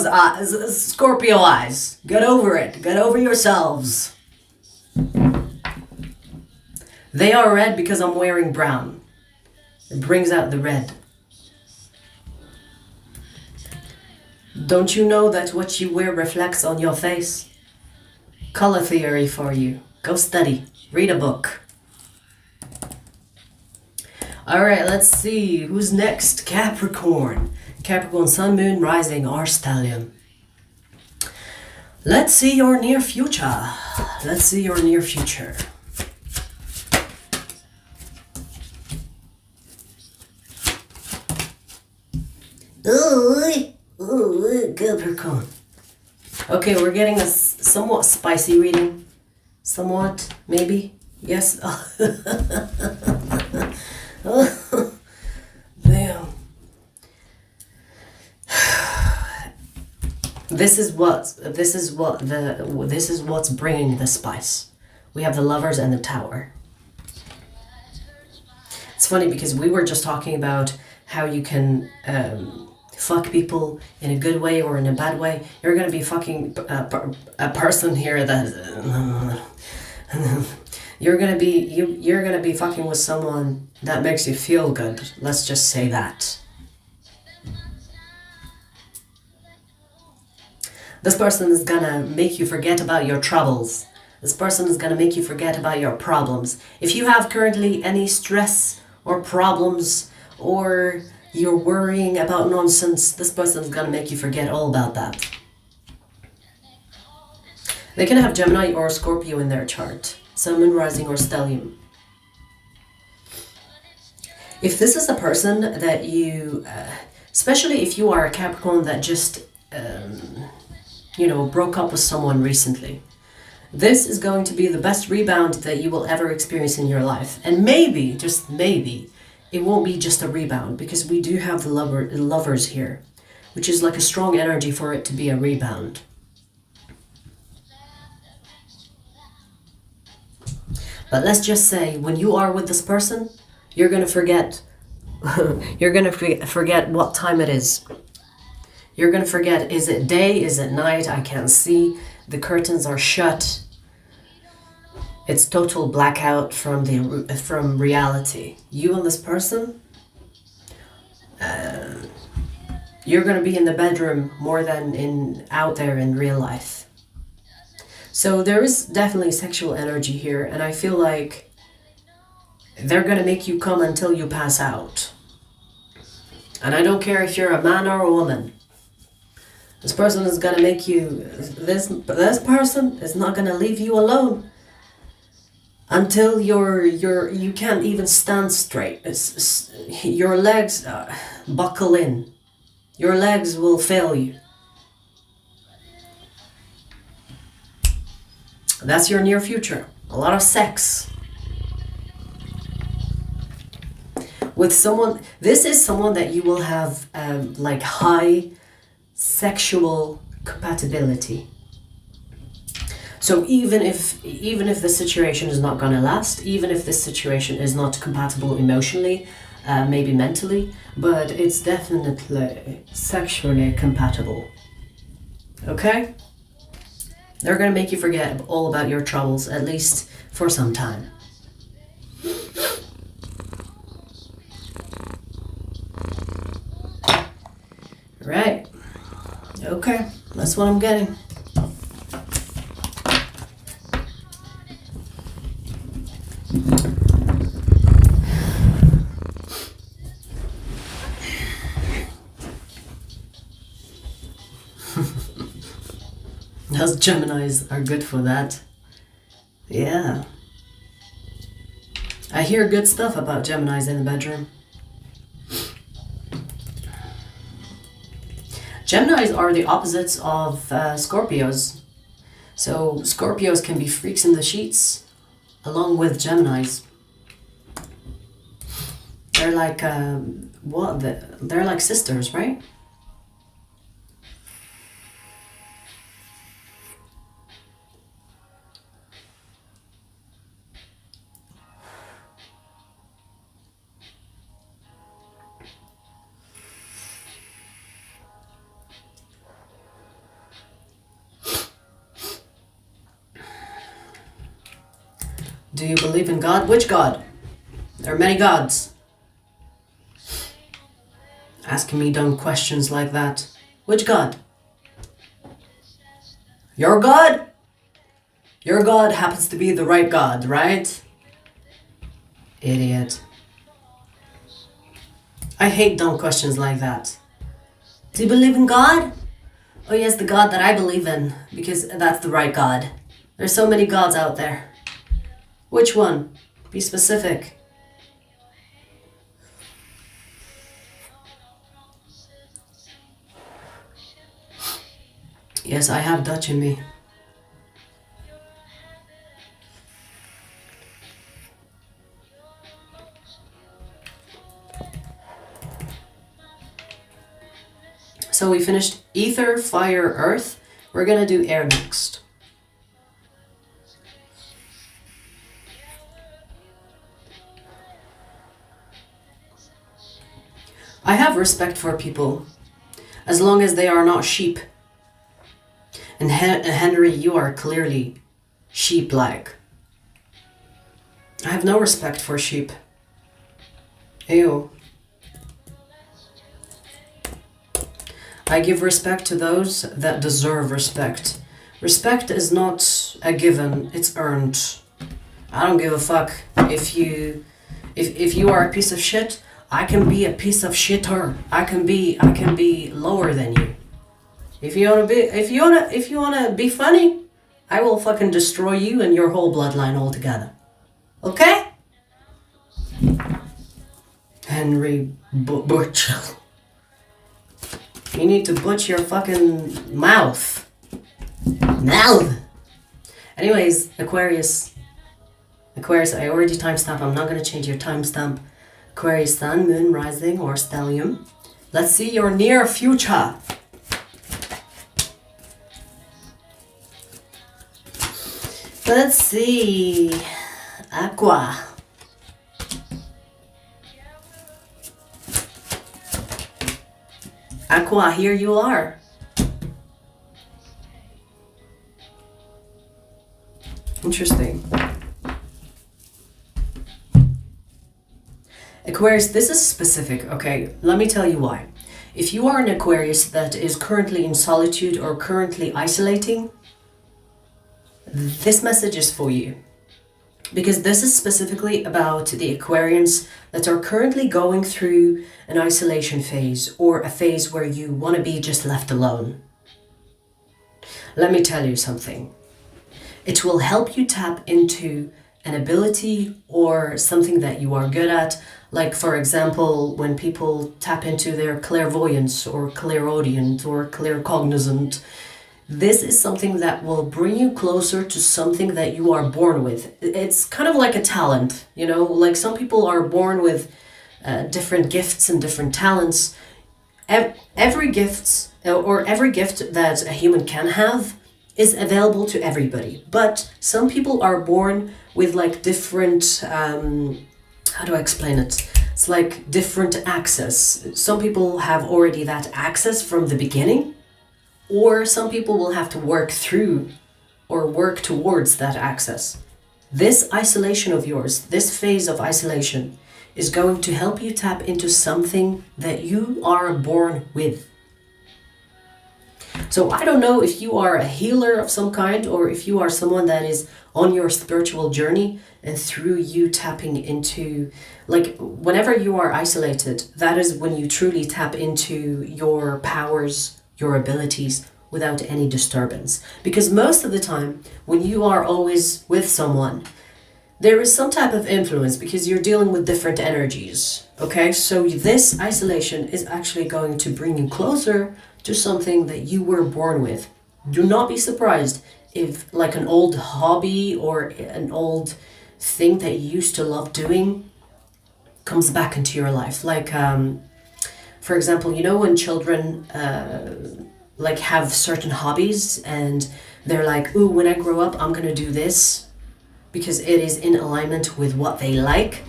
eyes. Get over it. Get over yourselves. They are red because I'm wearing brown. It brings out the red. Don't you know that what you wear reflects on your face? Color theory for you. Go study. Read a book. Alright, let's see. Who's next? Capricorn. Capricorn, Sun, Moon, Rising, or Stellium. Let's see your near future. Let's see your near future. Ooh, Capricorn. Okay, we're getting a somewhat spicy reading. Somewhat, maybe. Yes. Damn. This is what's bringing the spice. We have the Lovers and the Tower. It's funny because we were just talking about how you can fuck people in a good way or in a bad way. You're gonna be fucking a person here that you're gonna be fucking with someone that makes you feel good. Let's just say that. This person is gonna make you forget about your troubles. This person is gonna make you forget about your problems. If you have currently any stress or problems, or you're worrying about nonsense, this person is gonna make you forget all about that. They can have Gemini or Scorpio in their chart. Sun, Moon, Rising, or Stellium. If this is a person that you, especially if you are a Capricorn that just, broke up with someone recently, this is going to be the best rebound that you will ever experience in your life. And maybe, just maybe, it won't be just a rebound, because we do have the lovers here, which is like a strong energy for it to be a rebound. But let's just say, when you are with this person, you're going to forget. You're going to forget what time it is. You're going to forget, is it day, is it night? I can't see. The curtains are shut. It's total blackout from reality. You and this person, you're going to be in the bedroom more than out there in real life. So there is definitely sexual energy here, and I feel like they're going to make you come until you pass out. And I don't care if you're a man or a woman. This person is going to make you, this person is not going to leave you alone until you can't even stand straight. Your legs buckle in. Your legs will fail you. That's your near future. A lot of sex. With someone, this is someone that you will have like high sexual compatibility. So even if the situation is not gonna last, even if this situation is not compatible emotionally, maybe mentally, but it's definitely sexually compatible. Okay? They're gonna make you forget all about your troubles, at least for some time. Right. Okay, that's what I'm getting. Those Geminis are good for that. Yeah. I hear good stuff about Geminis in the bedroom. Geminis are the opposites of Scorpios. So Scorpios can be freaks in the sheets, along with Geminis. They're like, they're like sisters, right? Do you believe in God? Which God? There are many gods. Asking me dumb questions like that. Which God? Your God? Your God happens to be the right God, right? Idiot. I hate dumb questions like that. Do you believe in God? Oh yes, the God that I believe in, because that's the right God. There's so many gods out there. Which one? Be specific. Yes, I have Dutch in me. So we finished ether, fire, earth. We're gonna do air next. I have respect for people as long as they are not sheep. And Henry, you are clearly sheep-like. I have no respect for sheep. Ew. I give respect to those that deserve respect. Respect is not a given, it's earned. I don't give a fuck if you are a piece of shit. I can be a piece of shitter. I can be lower than you. If you wanna be funny, I will fucking destroy you and your whole bloodline altogether. Okay? Henry Butch. You need to butch your fucking mouth. Anyways, Aquarius, I already timestamp. I'm not going to change your timestamp. Aquarius sun, moon, rising, or stellium. Let's see your near future. Let's see. Aqua. Aqua, here you are. Interesting. Aquarius, this is specific, okay? Let me tell you why. If you are an Aquarius that is currently in solitude or currently isolating, this message is for you. Because this is specifically about the Aquarians that are currently going through an isolation phase or a phase where you want to be just left alone. Let me tell you something. It will help you tap into an ability or something that you are good at. Like, for example, when people tap into their clairvoyance or clairaudient or claircognizant, this is something that will bring you closer to something that you are born with. It's kind of like a talent, you know, like some people are born with different gifts and different talents. Every gift that a human can have is available to everybody. But some people are born with like different, how do I explain it? It's like different access. Some people have already that access from the beginning. Or some people will have to work through or work towards that access. This isolation of yours, this phase of isolation, is going to help you tap into something that you are born with. So I don't know if you are a healer of some kind or if you are someone that is on your spiritual journey, and through you tapping into, like, whenever you are isolated, that is when you truly tap into your powers, your abilities, without any disturbance. Because most of the time, when you are always with someone, there is some type of influence because you're dealing with different energies. Okay, so this isolation is actually going to bring you closer to something that you were born with. Do not be surprised if like an old hobby or an old thing that you used to love doing comes back into your life. Like, for example, you know when children like have certain hobbies and they're like, ooh, when I grow up, I'm gonna do this because it is in alignment with what they like.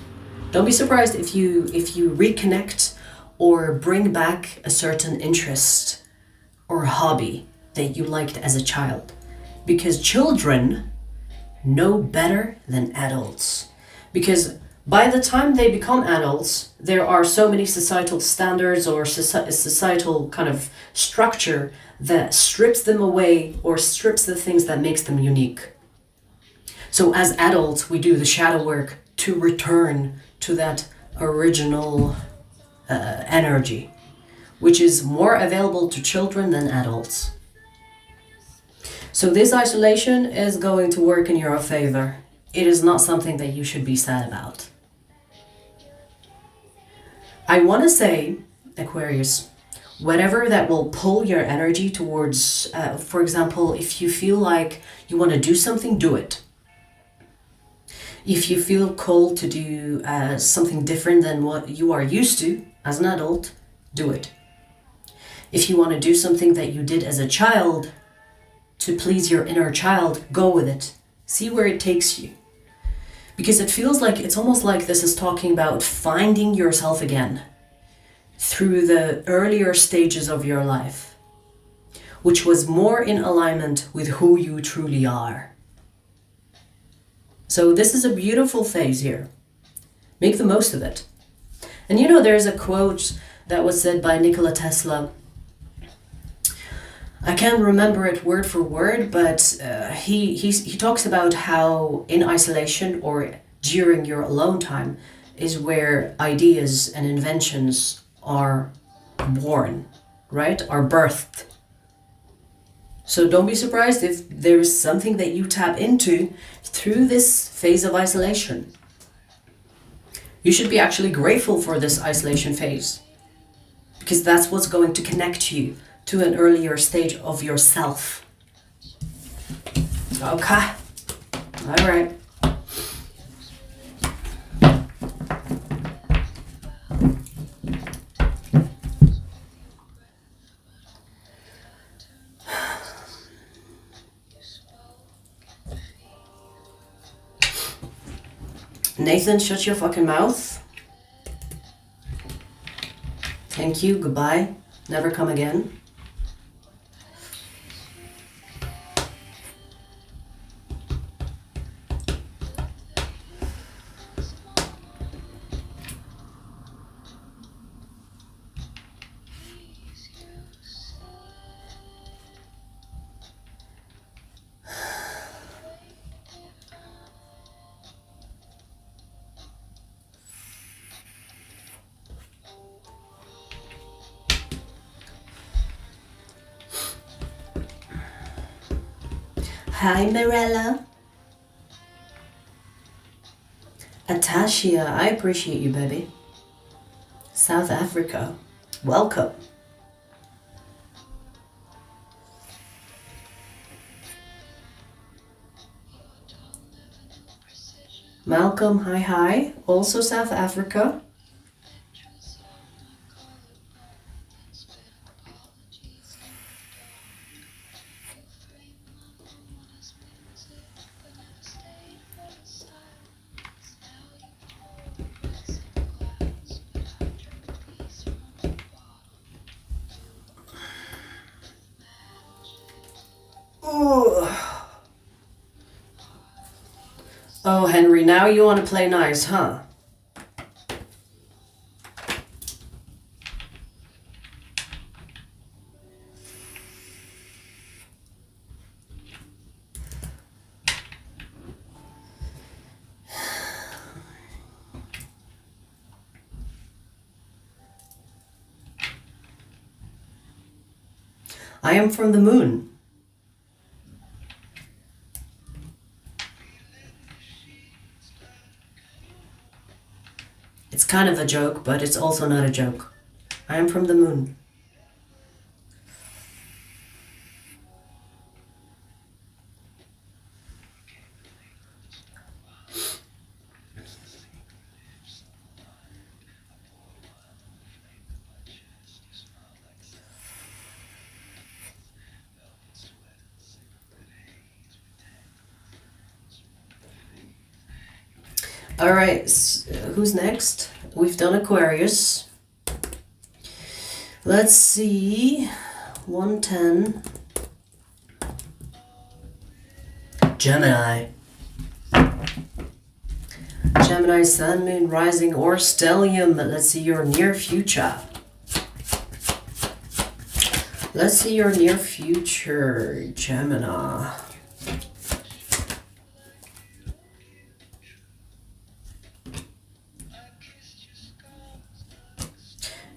Don't be surprised if you reconnect or bring back a certain interest or hobby that you liked as a child. Because children know better than adults. Because by the time they become adults, there are so many societal standards or societal kind of structure that strips them away or strips the things that makes them unique. So as adults, we do the shadow work to return to that original energy, which is more available to children than adults. So this isolation is going to work in your favor. It is not something that you should be sad about. I want to say, Aquarius, whatever that will pull your energy towards, for example, if you feel like you want to do something, do it. If you feel called to do something different than what you are used to as an adult, do it. If you want to do something that you did as a child to please your inner child, go with it. See where it takes you. Because it feels like, it's almost like this is talking about finding yourself again through the earlier stages of your life, which was more in alignment with who you truly are. So this is a beautiful phase here. Make the most of it. And you know, there's a quote that was said by Nikola Tesla. I can't remember it word for word, but he talks about how in isolation or during your alone time is where ideas and inventions are born, right? Are birthed. So don't be surprised if there is something that you tap into through this phase of isolation. You should be actually grateful for this isolation phase, because that's what's going to connect you to an earlier stage of yourself. Okay. All right. Nathan, shut your fucking mouth. Thank you, goodbye. Never come again. Hi, Mirella. Atashia, I appreciate you, baby. South Africa, welcome. Malcolm, hi, hi. Also South Africa. Oh, Henry, now you want to play nice, huh? I am from the moon. It's kind of a joke, but it's also not a joke. I am from the moon. All right, who's next? We've done Aquarius. Let's see. 110. Gemini. Gemini, Sun, Moon, Rising, or Stellium. Let's see your near future. Let's see your near future, Gemini.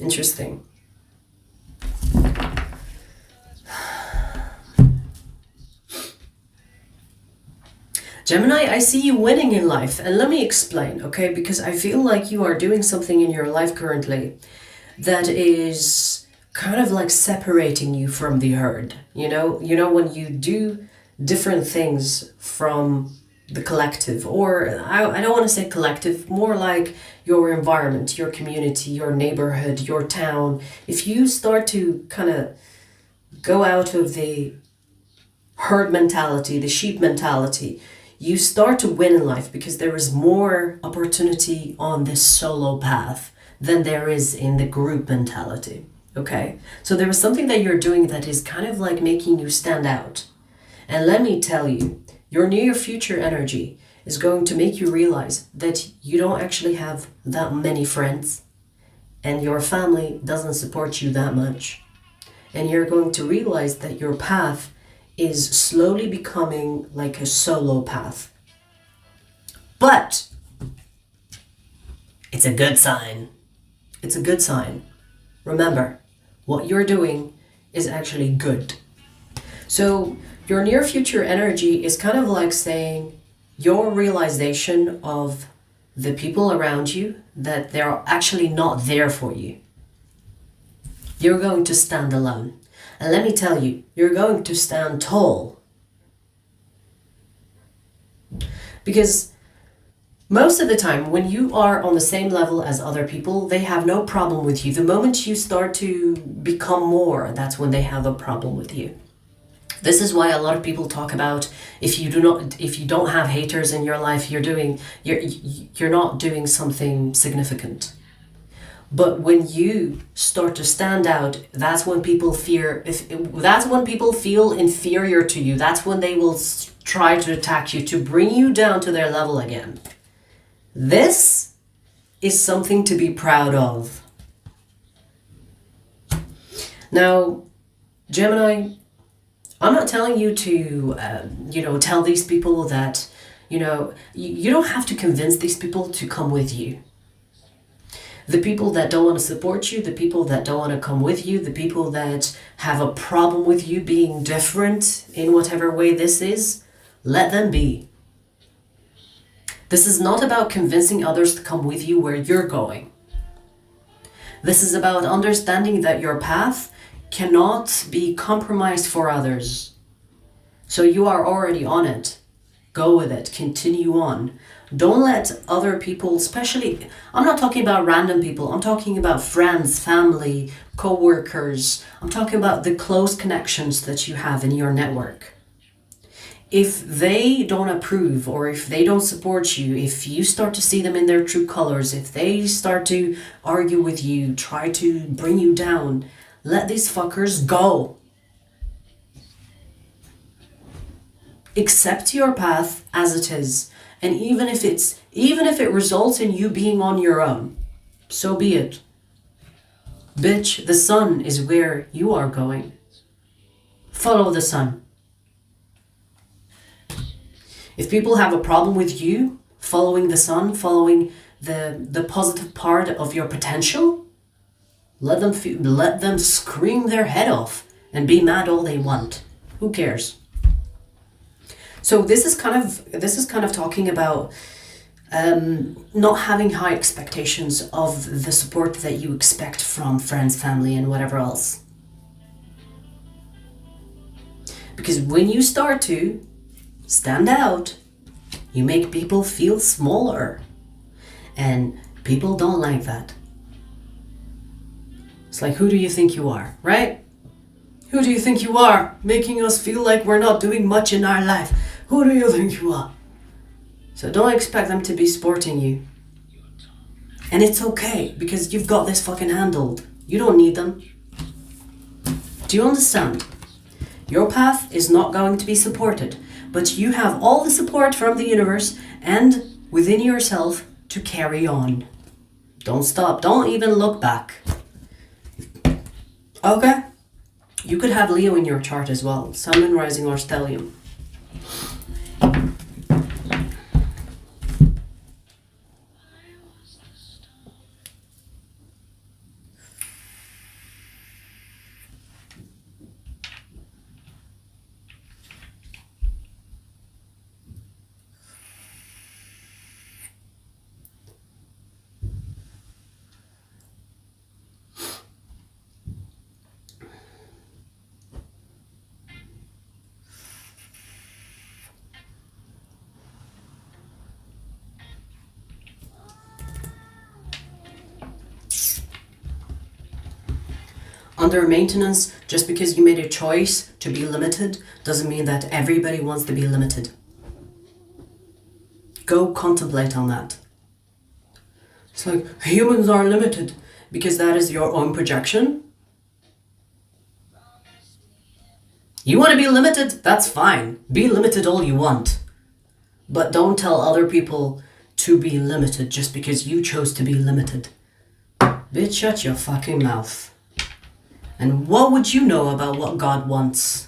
Interesting. Gemini, I see you winning in life. And let me explain, okay? Because I feel like you are doing something in your life currently that is kind of like separating you from the herd. You know when you do different things from the collective, or I don't want to say collective, more like your environment, your community, your neighborhood, your town, if you start to kind of go out of the herd mentality, the sheep mentality, you start to win in life because there is more opportunity on this solo path than there is in the group mentality. Okay? So there is something that you're doing that is kind of like making you stand out. And let me tell you, your near future energy is going to make you realize that you don't actually have that many friends and your family doesn't support you that much. And you're going to realize that your path is slowly becoming like a solo path. But it's a good sign. It's a good sign. Remember, what you're doing is actually good. So your near future energy is kind of like saying your realization of the people around you, that they're actually not there for you. You're going to stand alone. And let me tell you, you're going to stand tall. Because most of the time, when you are on the same level as other people, they have no problem with you. The moment you start to become more, that's when they have a problem with you. This is why a lot of people talk about if you don't have haters in your life, you're not doing something significant. But when you start to stand out, that's when people feel inferior to you. That's when they will try to attack you, to bring you down to their level again. This is something to be proud of. Now, Gemini, I'm not telling you to, tell these people that, you don't have to convince these people to come with you. The people that don't want to support you, the people that don't want to come with you, the people that have a problem with you being different in whatever way this is, let them be. This is not about convincing others to come with you where you're going. This is about understanding that your path cannot be compromised for others. So you are already on it. Go with it. Continue on. Don't let other people, especially, I'm not talking about random people. I'm talking about friends, family, co-workers. I'm talking about the close connections that you have in your network. If they don't approve or if they don't support you, if you start to see them in their true colors, if they start to argue with you, try to bring you down, let these fuckers go. Accept your path as it is. And even if it results in you being on your own, so be it. Bitch, the sun is where you are going. Follow the sun. If people have a problem with you following the sun, following the positive part of your potential, let them scream their head off and be mad all they want. Who cares? So this is kind of talking about not having high expectations of the support that you expect from friends, family, and whatever else. Because when you start to stand out, you make people feel smaller. And people don't like that. It's like, who do you think you are, right? Who do you think you are, making us feel like we're not doing much in our life? Who do you think you are? So don't expect them to be supporting you. And it's okay, because you've got this fucking handled. You don't need them. Do you understand? Your path is not going to be supported, but you have all the support from the universe and within yourself to carry on. Don't stop. Don't even look back. Okay? You could have Leo in your chart as well. Sun, Moon, Rising, or Stellium. under maintenance. Just because you made a choice to be limited doesn't mean that everybody wants to be limited. Go contemplate on that. It's like, humans are limited because that is your own projection. You want to be limited? That's fine. Be limited all you want. But don't tell other people to be limited just because you chose to be limited. Bitch, shut your fucking mouth. And what would you know about what God wants?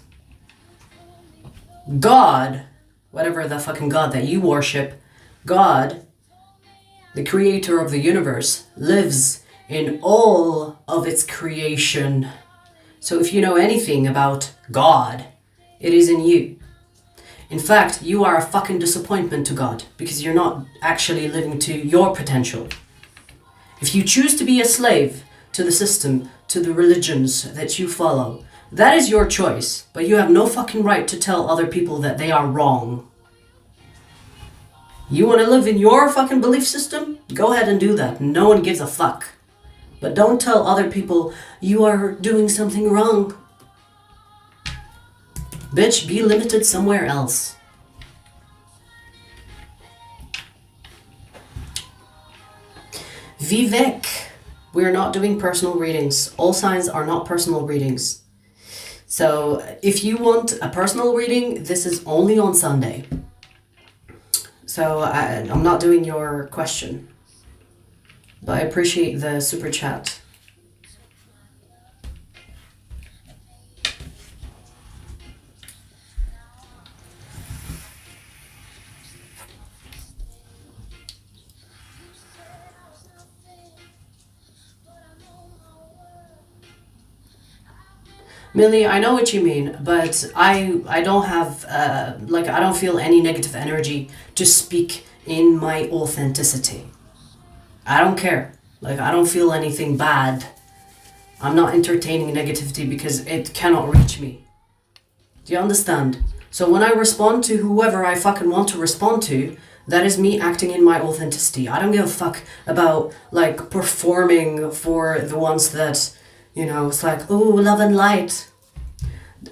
God, whatever the fucking God that you worship, God, the creator of the universe, lives in all of its creation. So if you know anything about God, it is in you. In fact, you are a fucking disappointment to God because you're not actually living to your potential. If you choose to be a slave to the system, to the religions that you follow, that is your choice, but you have no fucking right to tell other people that they are wrong. You want to live in your fucking belief system? Go ahead and do that. No one gives a fuck. But don't tell other people you are doing something wrong. Bitch, be limited somewhere else. Vivek. We're not doing personal readings. All signs are not personal readings. So if you want a personal reading, this is only on Sunday. So I'm not doing your question. But I appreciate the super chat. Millie, I know what you mean, but I don't have, I don't feel any negative energy to speak in my authenticity. I don't care. I don't feel anything bad. I'm not entertaining negativity because it cannot reach me. Do you understand? So when I respond to whoever I fucking want to respond to, that is me acting in my authenticity. I don't give a fuck about, performing for the ones that, it's like, ooh, love and light.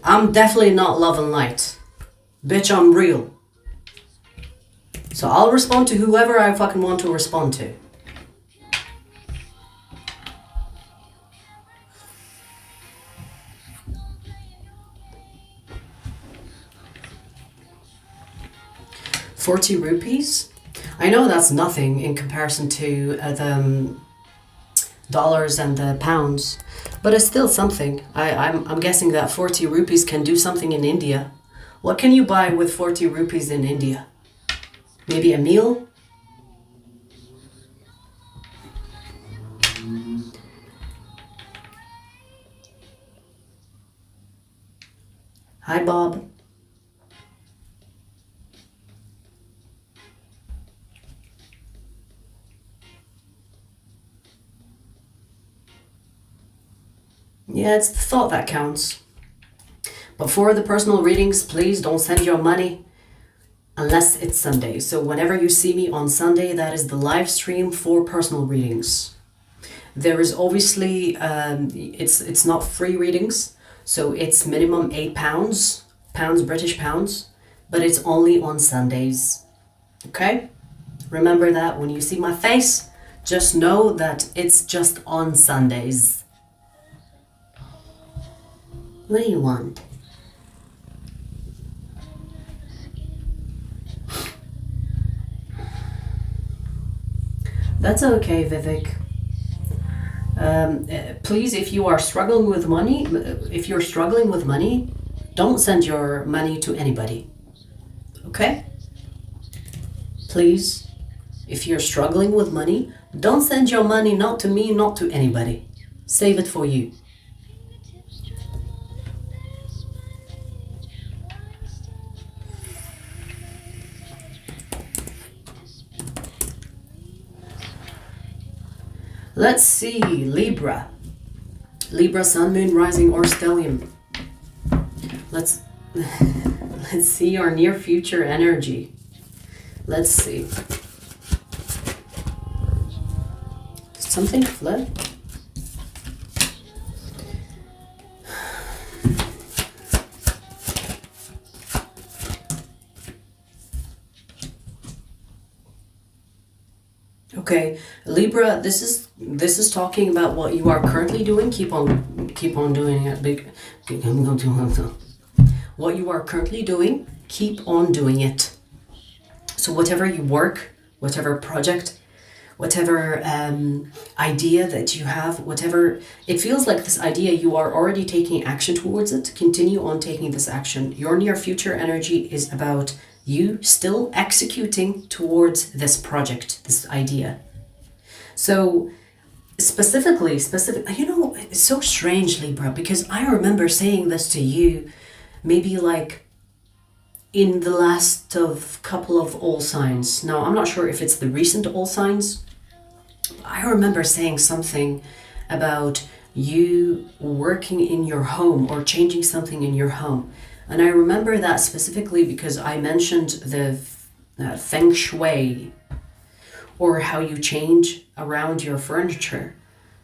I'm definitely not love and light. Bitch, I'm real. So I'll respond to whoever I fucking want to respond to. ₹40? I know that's nothing in comparison to the dollars and the pounds, but it's still something. I'm guessing that 40 rupees can do something in India. What can you buy with 40 rupees in India? Maybe a meal? Hi, Bob. Yeah, it's the thought that counts. But for the personal readings, please don't send your money unless it's Sunday. So whenever you see me on Sunday, that is the live stream for personal readings. There is obviously, it's not free readings, so it's minimum £8, British pounds, but it's only on Sundays. Okay? Remember that when you see my face, just know that it's just on Sundays. What do you want? That's okay, Vivek. Please, if you're struggling with money, don't send your money to anybody. Okay? Please, if you're struggling with money, don't send your money not to me, not to anybody. Save it for you. Let's see, Libra. Libra, Sun, Moon, Rising, or Stellium. Let's see our near future energy. Let's see. Did something flip? Okay, Libra, this is talking about what you are currently doing. Keep on doing it. What you are currently doing, keep on doing it. So whatever you work, whatever project, whatever idea that you have, whatever, it feels like this idea, you are already taking action towards it. Continue on taking this action. Your near future energy is about you still executing towards this project, this idea. So specifically, you know, it's so strange, Libra, because I remember saying this to you maybe like in the last of couple of all signs. Now, I'm not sure if it's the recent all signs. I remember saying something about you working in your home or changing something in your home. And I remember that specifically because I mentioned the feng shui, or how you change around your furniture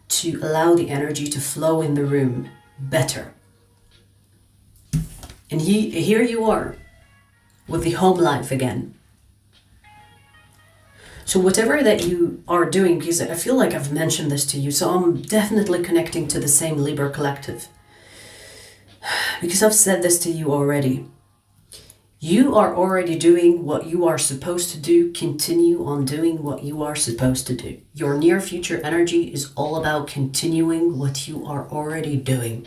to allow the energy to flow in the room better. And here you are with the home life again. So whatever that you are doing, because I feel like I've mentioned this to you, so I'm definitely connecting to the same Libra collective. Because I've said this to you already. You are already doing what you are supposed to do. Continue on doing what you are supposed to do. Your near future energy is all about continuing what you are already doing.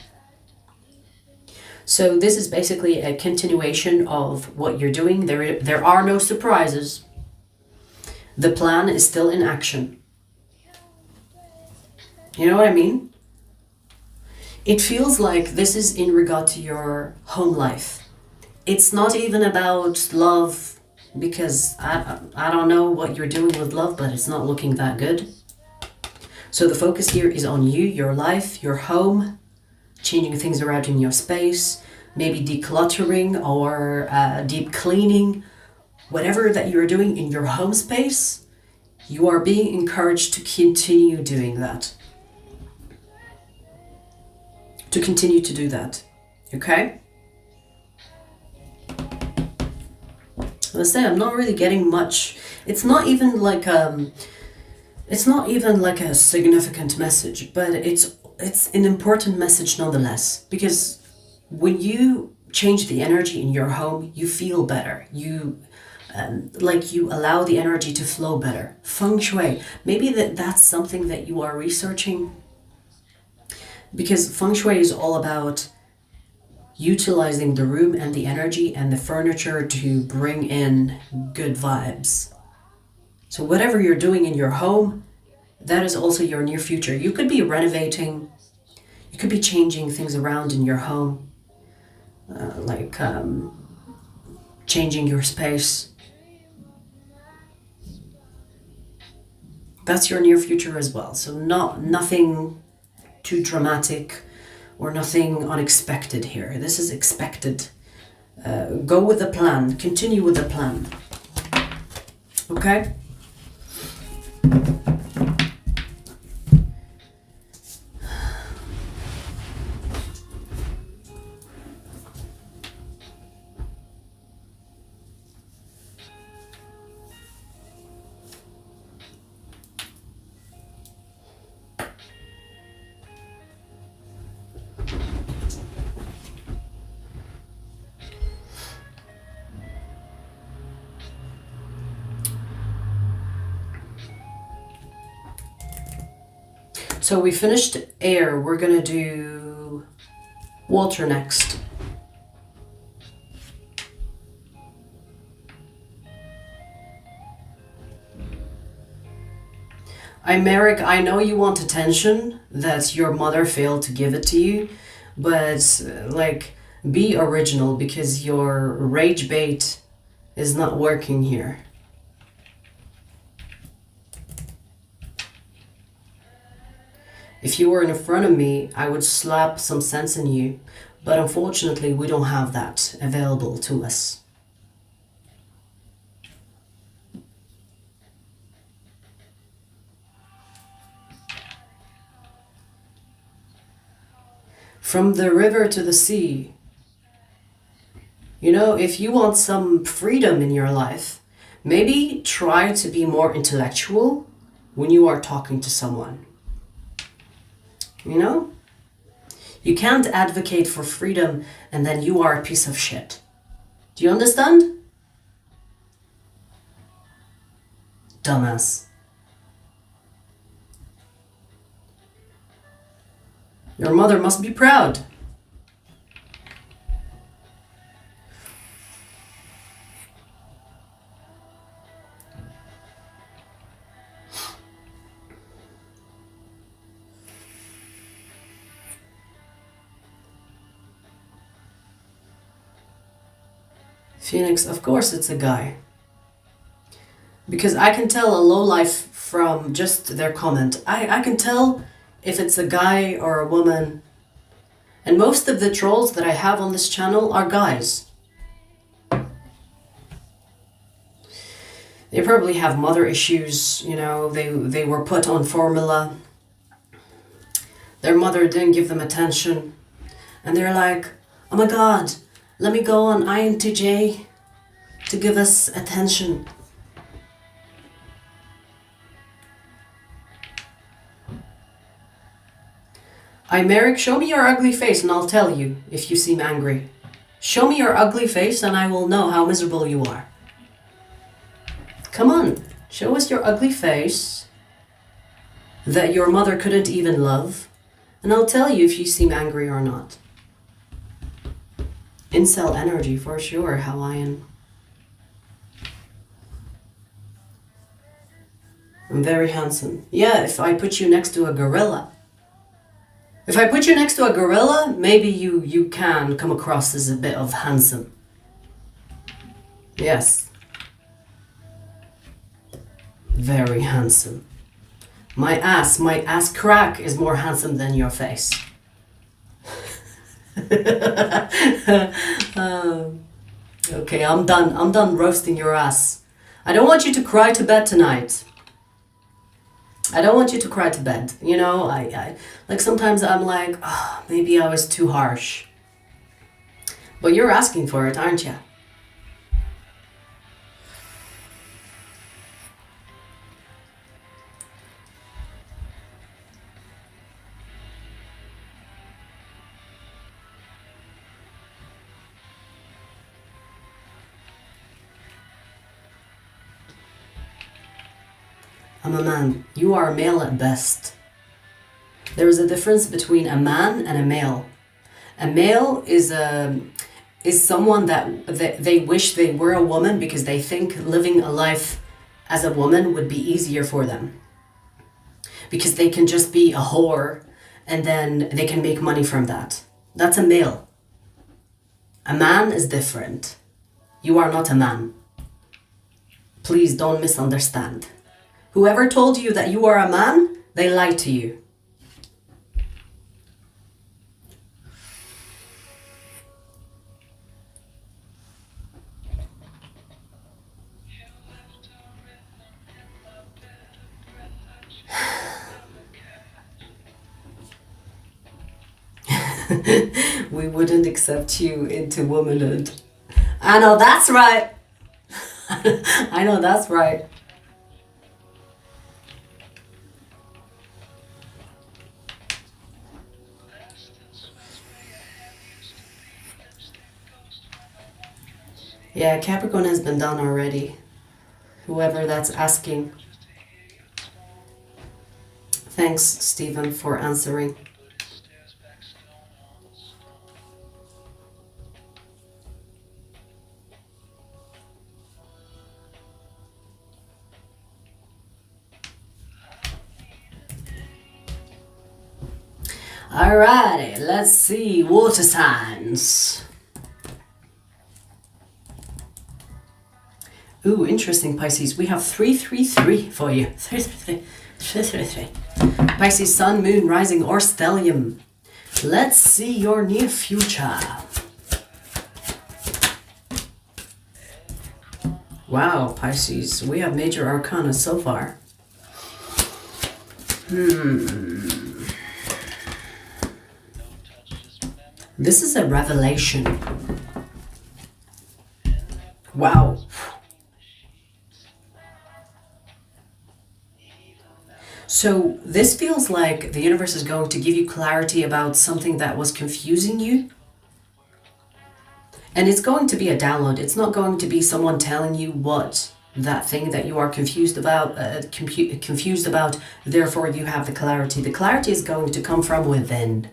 So this is basically a continuation of what you're doing. There are no surprises. The plan is still in action. You know what I mean? It feels like this is in regard to your home life. It's not even about love, because I don't know what you're doing with love, but it's not looking that good. So the focus here is on you, your life, your home, changing things around in your space, maybe decluttering or deep cleaning. Whatever that you're doing in your home space, you are being encouraged to continue doing that. To continue to do that. Okay? Let's say I'm not really getting much. It's not even like a significant message, but it's an important message nonetheless, because when you change the energy in your home, you feel better. You allow the energy to flow better. Feng shui, maybe that's something that you are researching, because feng shui is all about utilizing the room and the energy and the furniture to bring in good vibes. So whatever you're doing in your home, that is also your near future. You could be renovating, you could be changing things around in your home, changing your space. That's your near future as well. So nothing too dramatic or nothing unexpected here. This is expected. Go with the plan. Continue with the plan. Okay? So we finished air. We're gonna do water next. Merrick, I know you want attention, that your mother failed to give it to you, but be original, because your rage bait is not working here. If you were in front of me, I would slap some sense in you, but unfortunately we don't have that available to us. From the river to the sea. You know, if you want some freedom in your life, maybe try to be more intellectual when you are talking to someone. You know? You can't advocate for freedom and then you are a piece of shit. Do you understand? Dumbass. Your mother must be proud. Phoenix, of course it's a guy. Because I can tell a lowlife from just their comment. I can tell if it's a guy or a woman. And most of the trolls that I have on this channel are guys. They probably have mother issues, you know, they were put on formula. Their mother didn't give them attention. And they're like, oh my god, let me go on INTJ to give us attention. Merrick, show me your ugly face and I'll tell you if you seem angry. Show me your ugly face and I will know how miserable you are. Come on, show us your ugly face that your mother couldn't even love, and I'll tell you if you seem angry or not. Incel energy for sure, Hawaiian. I'm very handsome. Yeah, if I put you next to a gorilla. If I put you next to a gorilla, maybe you can come across as a bit of handsome. Yes. Very handsome. My ass crack is more handsome than your face. Okay, I'm done roasting your ass. I don't want you to cry to bed tonight. I don't want you to cry to bed. You know, I like sometimes I'm like, oh, maybe I was too harsh. But you're asking for it, aren't you? I'm a man. You are a male at best. There is a difference between a man and a male. A male is someone that they wish they were a woman because they think living a life as a woman would be easier for them. Because they can just be a whore and then they can make money from that. That's a male. A man is different. You are not a man. Please don't misunderstand. Whoever told you that you are a man, they lied to you. We wouldn't accept you into womanhood. I know that's right. I know that's right. Yeah, Capricorn has been done already. Whoever that's asking. Thanks, Stephen, for answering. Alrighty, let's see. Water signs. Ooh, interesting, Pisces. We have 333 for you. 333. Pisces, Sun, Moon, Rising, or Stellium. Let's see your near future. Wow, Pisces. We have major arcana so far. This is a revelation. Wow. So this feels like the universe is going to give you clarity about something that was confusing you. And it's going to be a download. It's not going to be someone telling you what that thing that you are confused about, therefore you have the clarity. The clarity is going to come from within.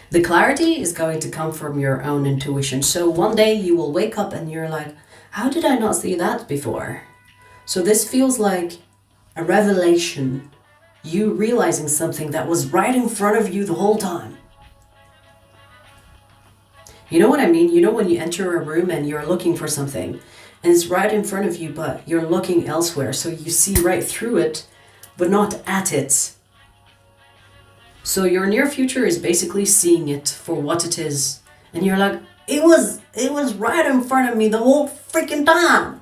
The clarity is going to come from your own intuition. So one day you will wake up and you're like, how did I not see that before? So this feels like a revelation. You realizing something that was right in front of you the whole time. You know what I mean? You know when you enter a room and you're looking for something and it's right in front of you, but you're looking elsewhere. So you see right through it, but not at it. So your near future is basically seeing it for what it is. And you're like, it was right in front of me the whole freaking time.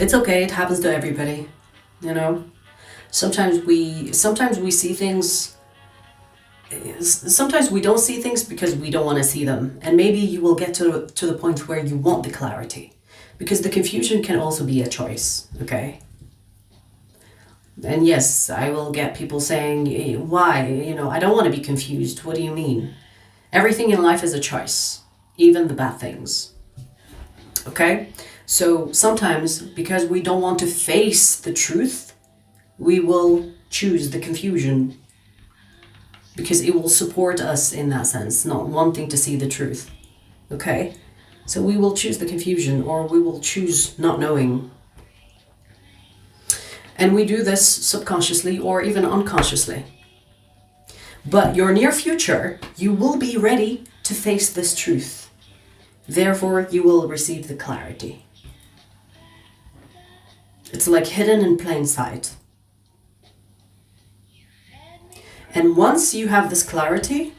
It's okay. It happens to everybody, you know? Sometimes we see things. Sometimes we don't see things because we don't want to see them. And maybe you will get to the point where you want the clarity. Because the confusion can also be a choice, okay? And yes, I will get people saying, why? You know, I don't want to be confused. What do you mean? Everything in life is a choice, even the bad things. Okay? So sometimes, because we don't want to face the truth, we will choose the confusion. Because it will support us in that sense, not wanting to see the truth. Okay? So we will choose the confusion, or we will choose not knowing. And we do this subconsciously or even unconsciously. But your near future, you will be ready to face this truth. Therefore, you will receive the clarity. It's like hidden in plain sight. And once you have this clarity,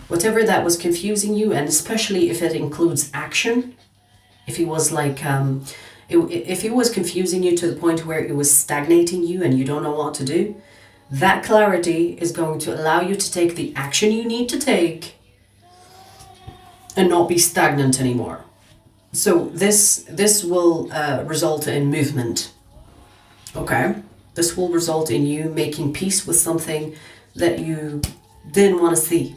whatever that was confusing you, and especially if it includes action, if it was like, if it was confusing you to the point where it was stagnating you and you don't know what to do, that clarity is going to allow you to take the action you need to take and not be stagnant anymore. So this will result in movement. Okay? This will result in you making peace with something that you didn't want to see.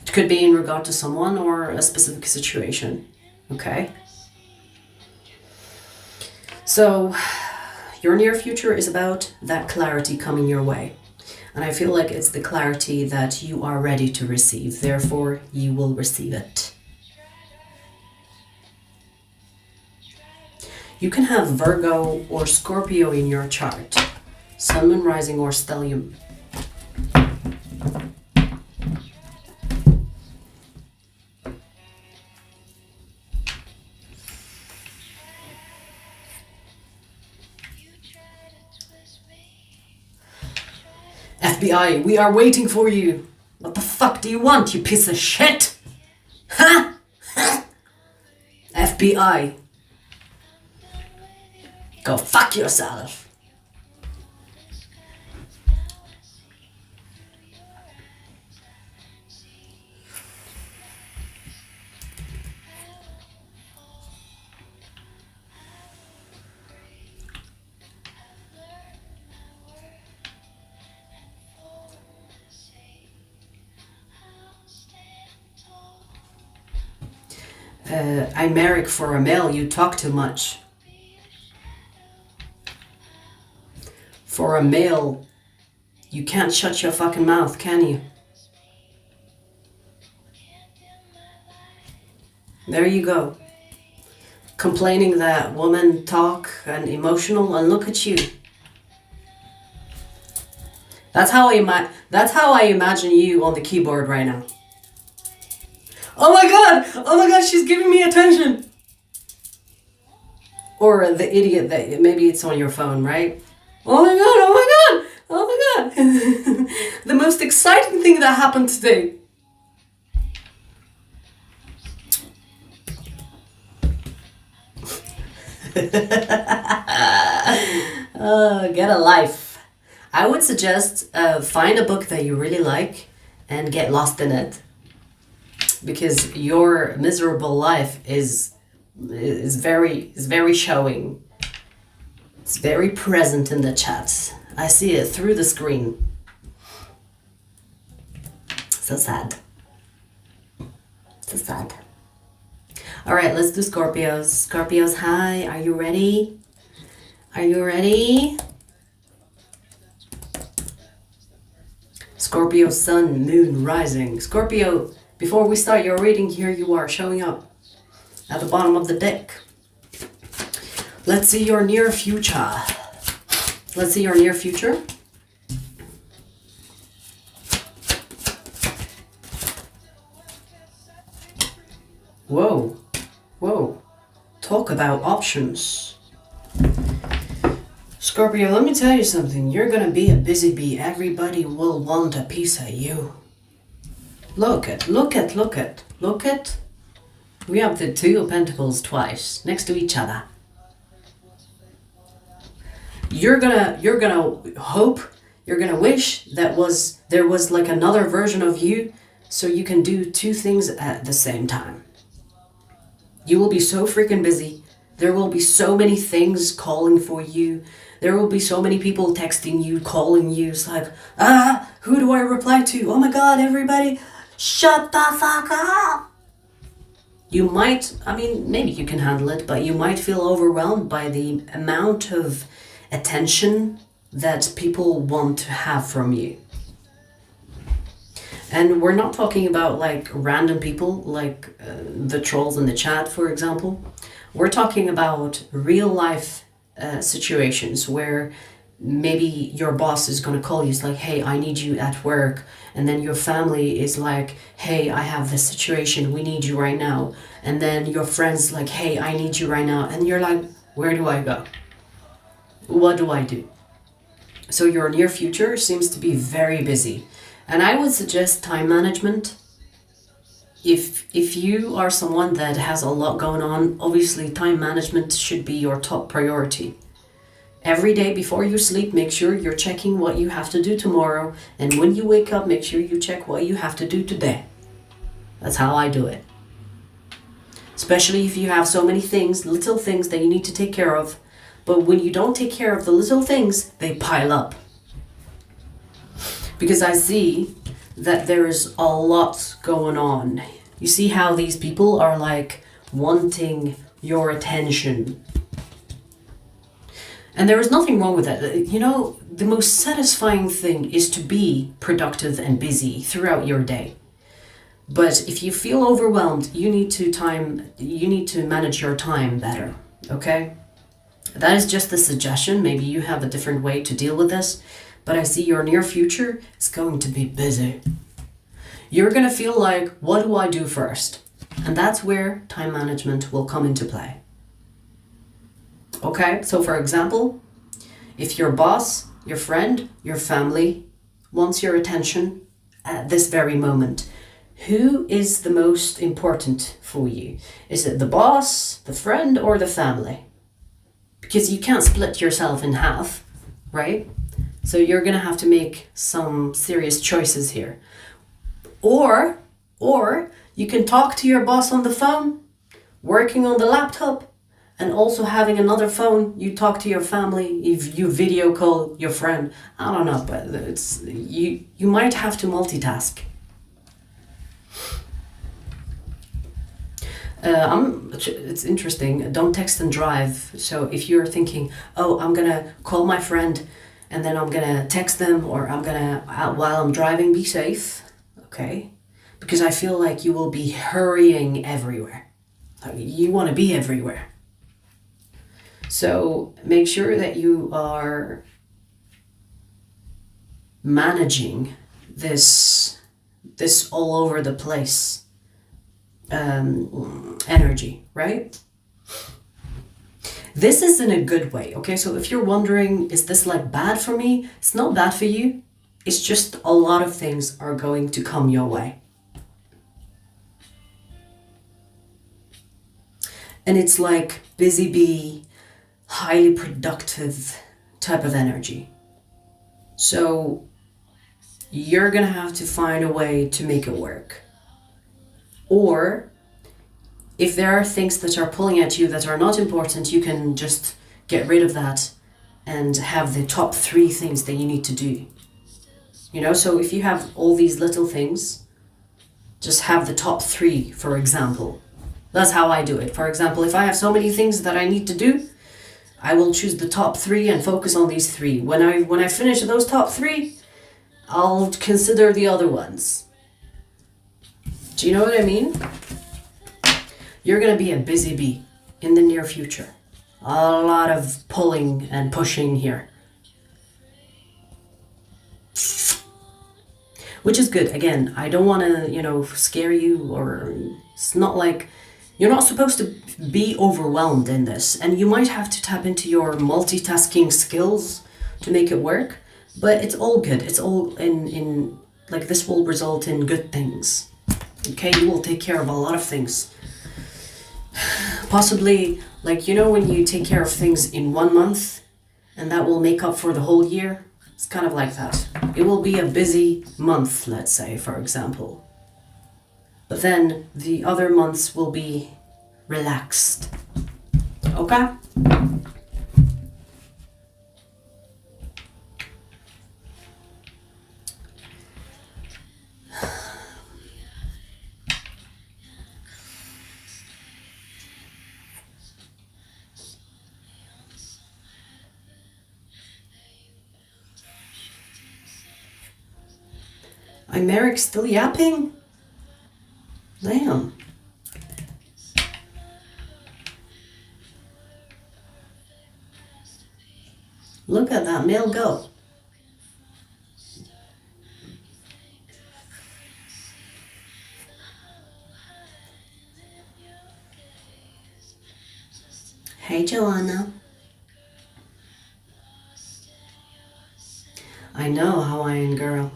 It could be in regard to someone or a specific situation. Okay? So your near future is about that clarity coming your way. And I feel like it's the clarity that you are ready to receive. Therefore, you will receive it. You can have Virgo or Scorpio in your chart. Sun, Moon, Rising, or Stellium. FBI, we are waiting for you. What the fuck do you want, you piece of shit? Huh? FBI. Go fuck yourself. I'm Merrick for a male, you talk too much. For a male, you can't shut your fucking mouth, can you? There you go. Complaining that women talk and emotional, and look at you. That's how I imagine you on the keyboard right now. Oh my god, she's giving me attention. Or the idiot that maybe it's on your phone, right? Oh my god. The most exciting thing that happened today. Get a life. I would suggest find a book that you really like and get lost in it. Because your miserable life is very showing. It's very present in the chat. I see it through the screen. So sad. So sad. All right, let's do Scorpios. Scorpios, hi. Are you ready? Are you ready? Scorpio, sun, moon, rising. Scorpio, before we start your reading, here you are showing up at the bottom of the deck. Let's see your near future. Let's see your near future. Whoa, whoa. Talk about options. Scorpio, let me tell you something. You're gonna be a busy bee. Everybody will want a piece of you. Look at. We have the Two of Pentacles twice next to each other. You're gonna hope, you're gonna wish there was like another version of you, so you can do two things at the same time. You will be so freaking busy. There will be so many things calling for you. There will be so many people texting you, calling you. It's like, who do I reply to? Oh my God, everybody, shut the fuck up. You might, maybe you can handle it, but you might feel overwhelmed by the amount of attention that people want to have from you. And we're not talking about like random people, like the trolls in the chat, for example. We're talking about real life situations where maybe your boss is going to call you. It's like, hey, I need you at work. And then your family is like, hey, I have this situation. We need you right now. And then your friends like, hey, I need you right now. And you're like, where do I go? What do I do? So your near future seems to be very busy. And I would suggest time management. If you are someone that has a lot going on, obviously time management should be your top priority. Every day before you sleep, make sure you're checking what you have to do tomorrow. And when you wake up, make sure you check what you have to do today. That's how I do it. Especially if you have so many things, little things that you need to take care of. But when you don't take care of the little things, they pile up. Because I see that there is a lot going on. You see how these people are like wanting your attention. And there is nothing wrong with that. You know, the most satisfying thing is to be productive and busy throughout your day. But if you feel overwhelmed, you need to manage your time better, okay? That is just a suggestion. Maybe you have a different way to deal with this. But I see your near future is going to be busy. You're going to feel like, what do I do first? And that's where time management will come into play. Okay, so for example, if your boss, your friend, your family wants your attention at this very moment, who is the most important for you? Is it the boss, the friend, or the family? Because you can't split yourself in half, right? So you're going to have to make some serious choices here. Or you can talk to your boss on the phone, working on the laptop, and also having another phone. You talk to your family, if you video call your friend. I don't know, but it's you might have to multitask. It's interesting. Don't text and drive. So if you're thinking, oh, I'm going to call my friend, and then I'm gonna text them, or I'm gonna, while I'm driving, be safe, okay? Because I feel like you will be hurrying everywhere. You wanna be everywhere. So make sure that you are managing this all over the place energy, right? This is in a good way, okay? So if you're wondering, is this like bad for me? It's not bad for you. It's just a lot of things are going to come your way. And it's like busy bee, highly productive type of energy. So you're gonna have to find a way to make it work. Or if there are things that are pulling at you that are not important, you can just get rid of that and have the top 3 things that you need to do. You know, so if you have all these little things, just have the top 3, for example. That's how I do it. For example, if I have so many things that I need to do, I will choose the top 3 and focus on these 3. When I finish those top 3, I'll consider the other ones. Do you know what I mean? You're going to be a busy bee in the near future. A lot of pulling and pushing here. Which is good. Again, I don't want to, you know, scare you, or it's not like you're not supposed to be overwhelmed in this. And you might have to tap into your multitasking skills to make it work. But it's all good. It's all in like, this will result in good things. Okay, you will take care of a lot of things. Possibly, like, you know, when you take care of things in 1 month and that will make up for the whole year. It's kind of like that. It will be a busy month, let's say, for example. But then the other months will be relaxed. Okay? I'm Merrick still yapping? Damn. Look at that male go. Hey, Joanna. I know, Hawaiian girl.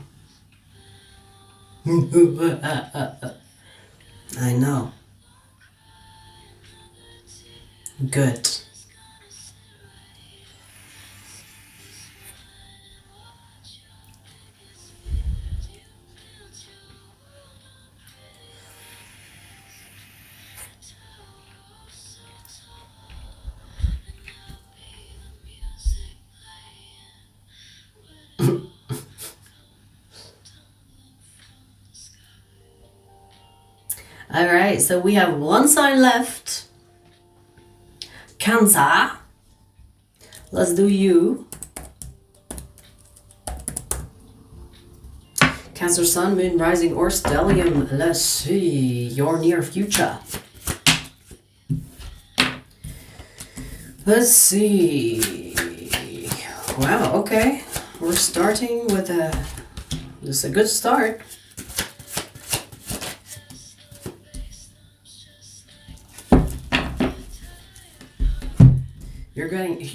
I know. Good. All right, so we have one sign left. Cancer. Let's do you. Cancer, Sun, Moon, Rising, or Stellium. Let's see your near future. Let's see. Wow, okay. We're starting with this is a good start.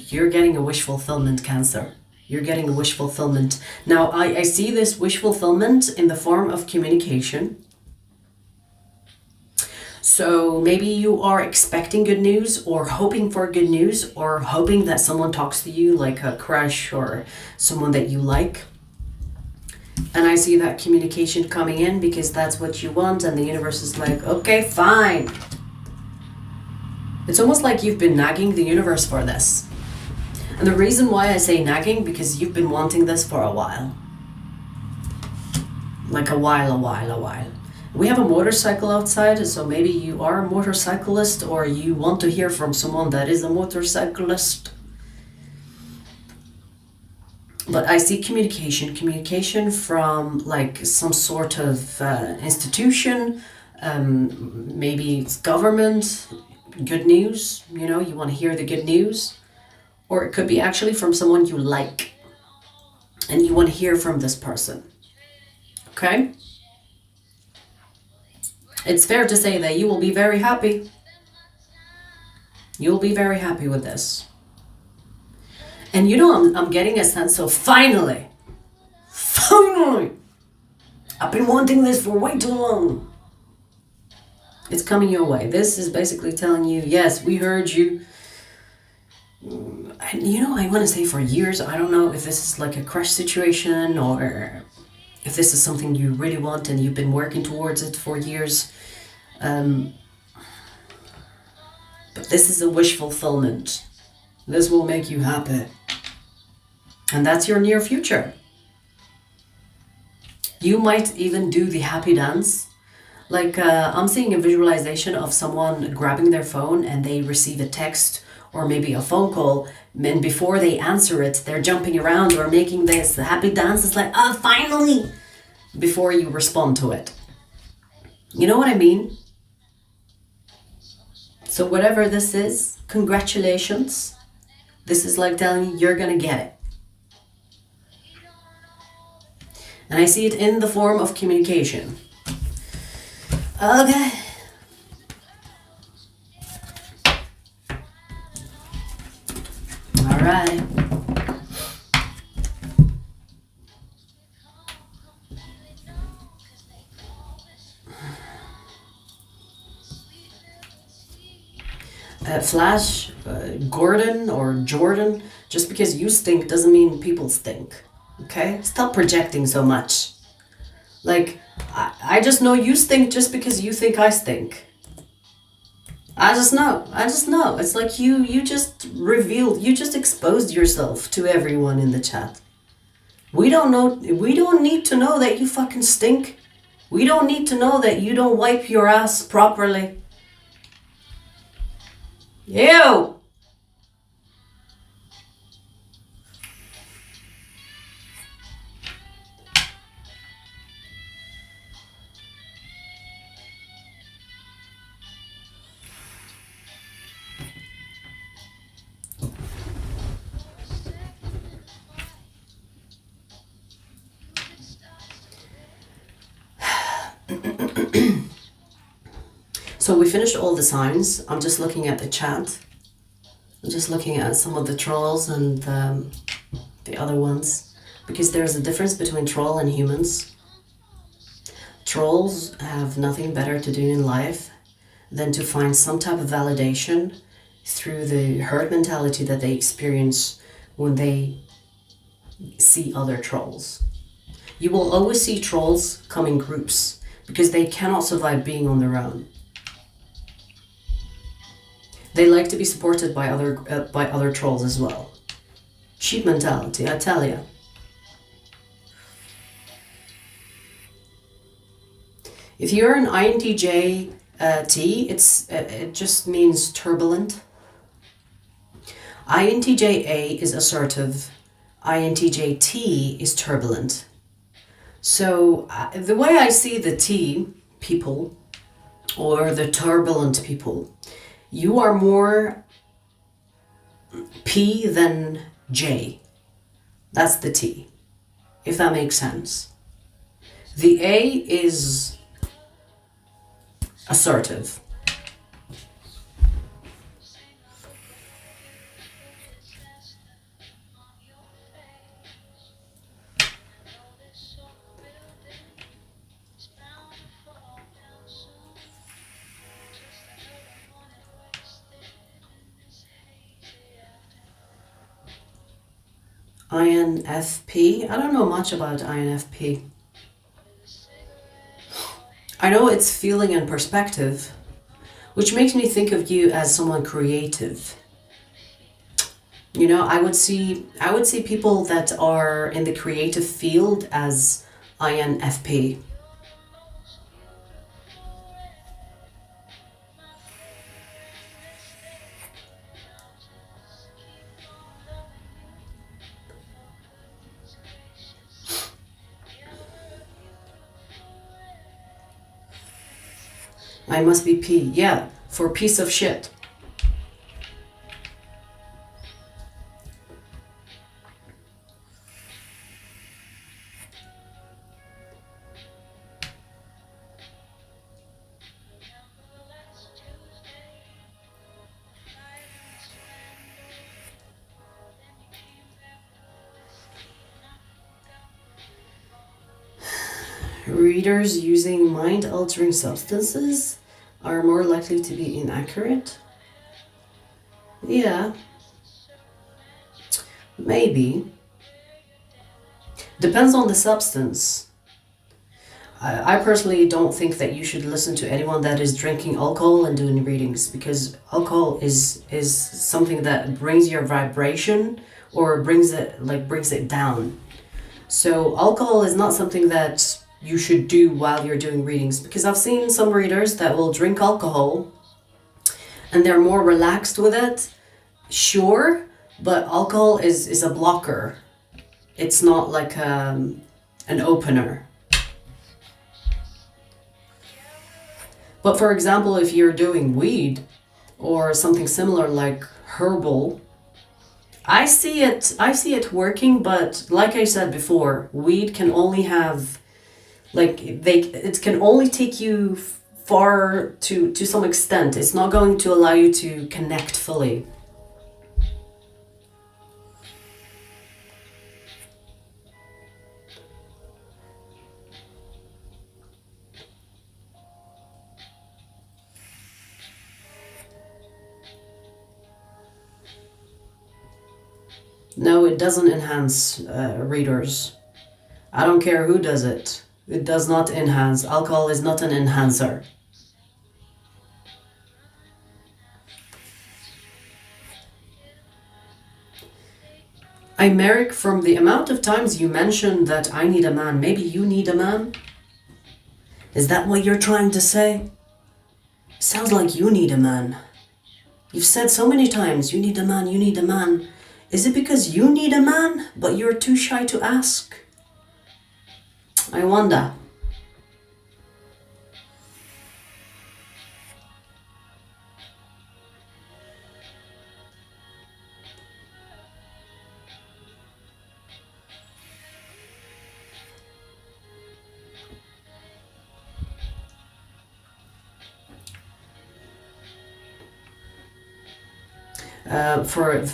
You're getting a wish fulfillment, Cancer. You're getting a wish fulfillment. Now, I see this wish fulfillment in the form of communication. So maybe you are expecting good news, or hoping for good news, or hoping that someone talks to you, like a crush or someone that you like. And I see that communication coming in because that's what you want, and the universe is like, okay, fine. It's almost like you've been nagging the universe for this. And the reason why I say nagging, because you've been wanting this for a while. Like a while. We have a motorcycle outside, so maybe you are a motorcyclist, or you want to hear from someone that is a motorcyclist. But I see communication from like some sort of institution, maybe it's government. Good news, you know, you want to hear the good news. Or it could be actually from someone you like, and you want to hear from this person. Okay? It's fair to say that you will be very happy. You'll be very happy with this. And you know, I'm getting a sense of finally, I've been wanting this for way too long. It's coming your way. This is basically telling you, yes, we heard you. And you know, I want to say for years, I don't know if this is like a crush situation, or if this is something you really want and you've been working towards it for years. But this is a wish fulfillment. This will make you happy. And that's your near future. You might even do the happy dance. Like I'm seeing a visualization of someone grabbing their phone and they receive a text or maybe a phone call, and before they answer it, they're jumping around or making this happy dance. It's like, oh, finally, before you respond to it. You know what I mean? So whatever this is, congratulations. This is like telling you you're gonna get it. And I see it in the form of communication. Okay. All right. Flash, Gordon or Jordan, just because you stink doesn't mean people stink. Okay? Stop projecting so much. Like, I just know you stink just because you think I stink. I just know. It's like you just revealed, you just exposed yourself to everyone in the chat. We don't need to know that you fucking stink. We don't need to know that you don't wipe your ass properly. Ew! So we finished all the signs. I'm just looking at the chat. I'm just looking at some of the trolls and the other ones, because there's a difference between troll and humans. Trolls have nothing better to do in life than to find some type of validation through the herd mentality that they experience when they see other trolls. You will always see trolls come in groups because they cannot survive being on their own. They like to be supported by other trolls as well. Sheep mentality, I tell you. If you're an INTJ-T, it just means turbulent. INTJ-A is assertive. INTJ-T is turbulent. So the way I see the T people, or the turbulent people, you are more P than J. That's the T, if that makes sense. The A is assertive. INFP. I don't know much about INFP. I know it's feeling and perspective, which makes me think of you as someone creative. You know, I would see people that are in the creative field as INFP. I must be P. Yeah, for piece of shit. Readers using mind-altering substances are more likely to be inaccurate. Yeah. Maybe. Depends on the substance. I personally don't think that you should listen to anyone that is drinking alcohol and doing readings, because alcohol is something that brings your vibration or brings it down. So alcohol is not something that you should do while you're doing readings, because I've seen some readers that will drink alcohol and they're more relaxed with it. Sure, but alcohol is a blocker. It's not like an opener. But for example, if you're doing weed or something similar like herbal, I see it working, but like I said before, weed can only have, it can only take you far to some extent. It's not going to allow you to connect fully. No, it doesn't enhance readers. I don't care who does it. It does not enhance. Alcohol is not an enhancer. Merrick, from the amount of times you mentioned that I need a man, maybe you need a man? Is that what you're trying to say? Sounds like you need a man. You've said so many times, you need a man, you need a man. Is it because you need a man, but you're too shy to ask? I wonder.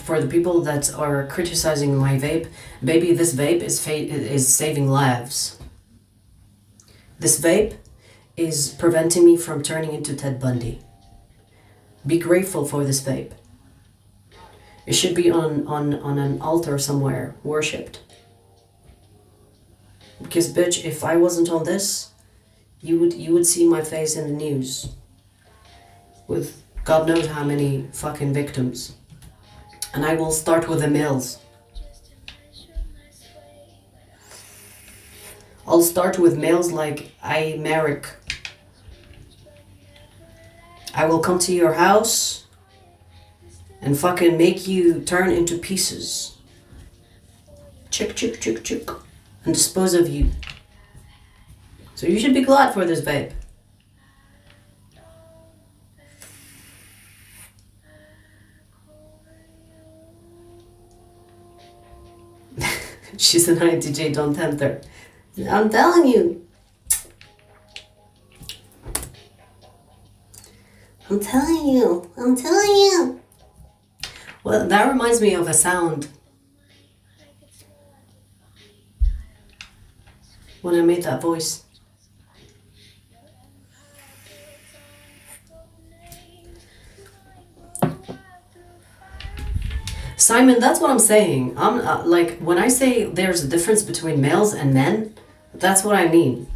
For the people that are criticizing my vape, baby, this vape is saving lives. This vape is preventing me from turning into Ted Bundy. Be grateful for this vape. It should be on an altar somewhere, worshipped. Because bitch, if I wasn't on this, you would see my face in the news with God knows how many fucking victims. And I will start with the males. I'll start with males like Merrick. I will come to your house and fucking make you turn into pieces. Chick, chick, chick, chick. And dispose of you. So you should be glad for this vape. She's an INTJ, don't tempt her. I'm telling you. I'm telling you. I'm telling you. Well, that reminds me of a sound. When I made that voice. Simon, that's what I'm saying. I'm like, when I say there's a difference between males and men, that's what I mean.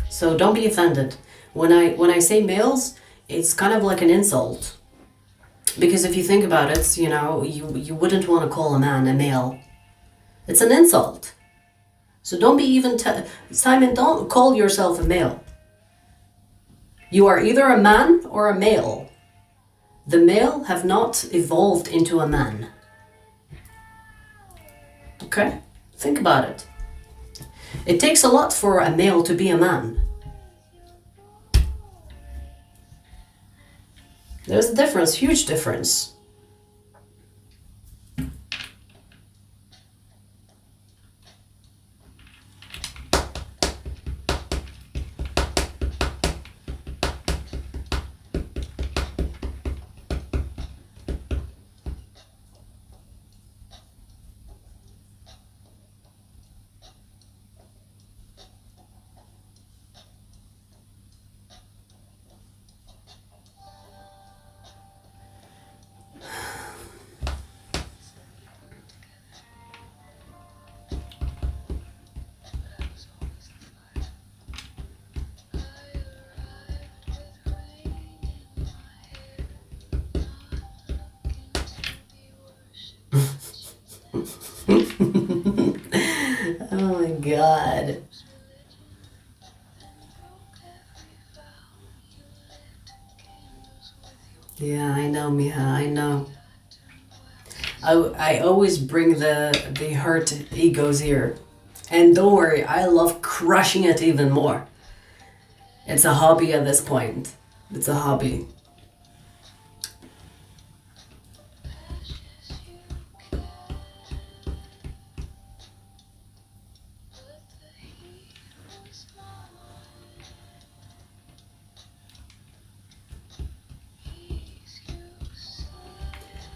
So don't be offended. When I say males, it's kind of like an insult. Because if you think about it, you know, you wouldn't want to call a man a male. It's an insult. So don't be even... Simon, don't call yourself a male. You are either a man or a male. The male have not evolved into a man. Okay? Think about it. It takes a lot for a male to be a man. There's a difference, huge difference. god. Yeah, I know, Miha, I know. I always bring the hurt egos here. And don't worry, I love crushing it even more. It's a hobby at this point. It's a hobby.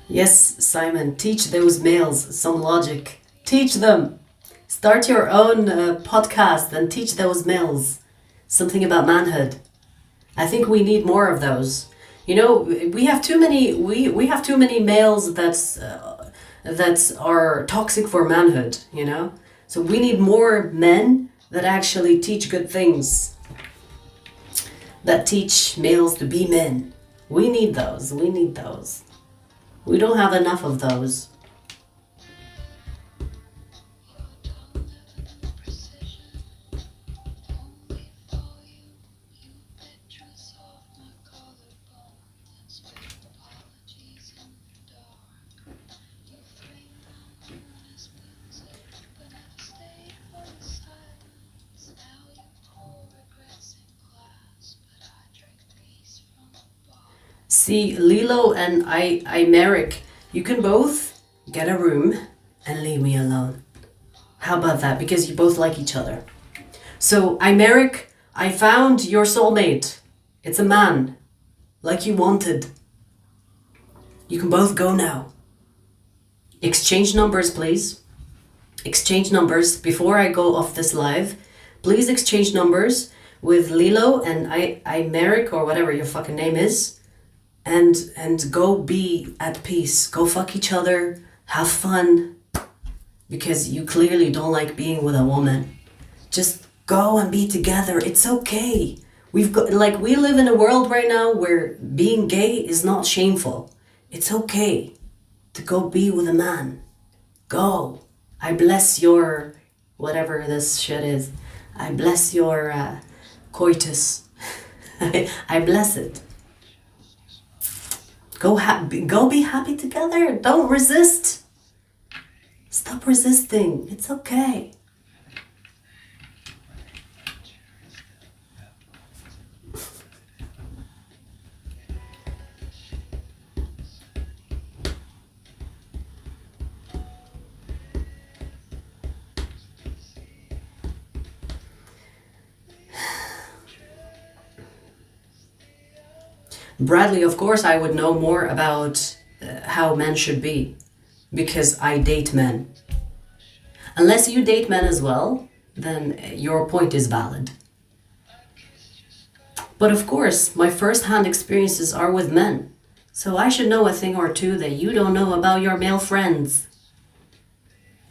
Yes, Simon, teach those males some logic. Teach them. Start your own podcast and teach those males something about manhood. I think we need more of those. You know, we have too many. We have too many males that are toxic for manhood. You know, so we need more men that actually teach good things. That teach males to be men. We need those. We need those. We don't have enough of those. See, Lilo and I Merrick, you can both get a room and leave me alone. How about that? Because you both like each other. So, I Merrick, I found your soulmate. It's a man, like you wanted. You can both go now. Exchange numbers, please. Exchange numbers before I go off this live. Please exchange numbers with Lilo and I Merrick, or whatever your fucking name is. And go be at peace. Go fuck each other. Have fun. Because you clearly don't like being with a woman. Just go and be together. It's okay. We live in a world right now where being gay is not shameful. It's okay to go be with a man. Go. I bless your whatever this shit is. I bless your coitus. I bless it. Go be happy together. Don't resist. Stop resisting. It's okay. Bradley, of course, I would know more about how men should be, because I date men. Unless you date men as well, then your point is valid. But of course, my first-hand experiences are with men, so I should know a thing or two that you don't know about your male friends.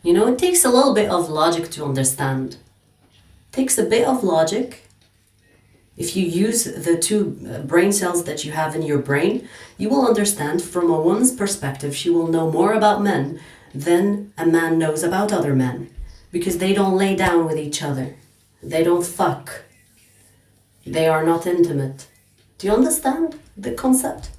You know, it takes a little bit of logic to understand. It takes a bit of logic. If you use the two brain cells that you have in your brain, you will understand from a woman's perspective, she will know more about men than a man knows about other men. Because they don't lay down with each other. They don't fuck. They are not intimate. Do you understand the concept?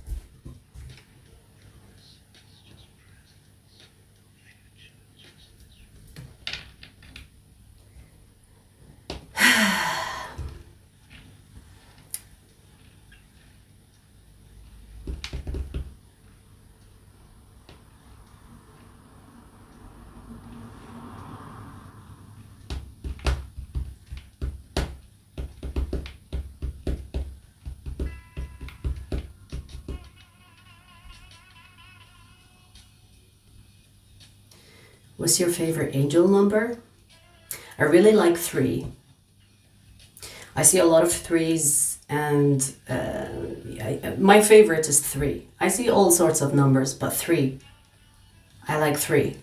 What's your favorite angel number? I really like 3. I see a lot of 3s, and my favorite is 3. I see all sorts of numbers, but 3. I like 3.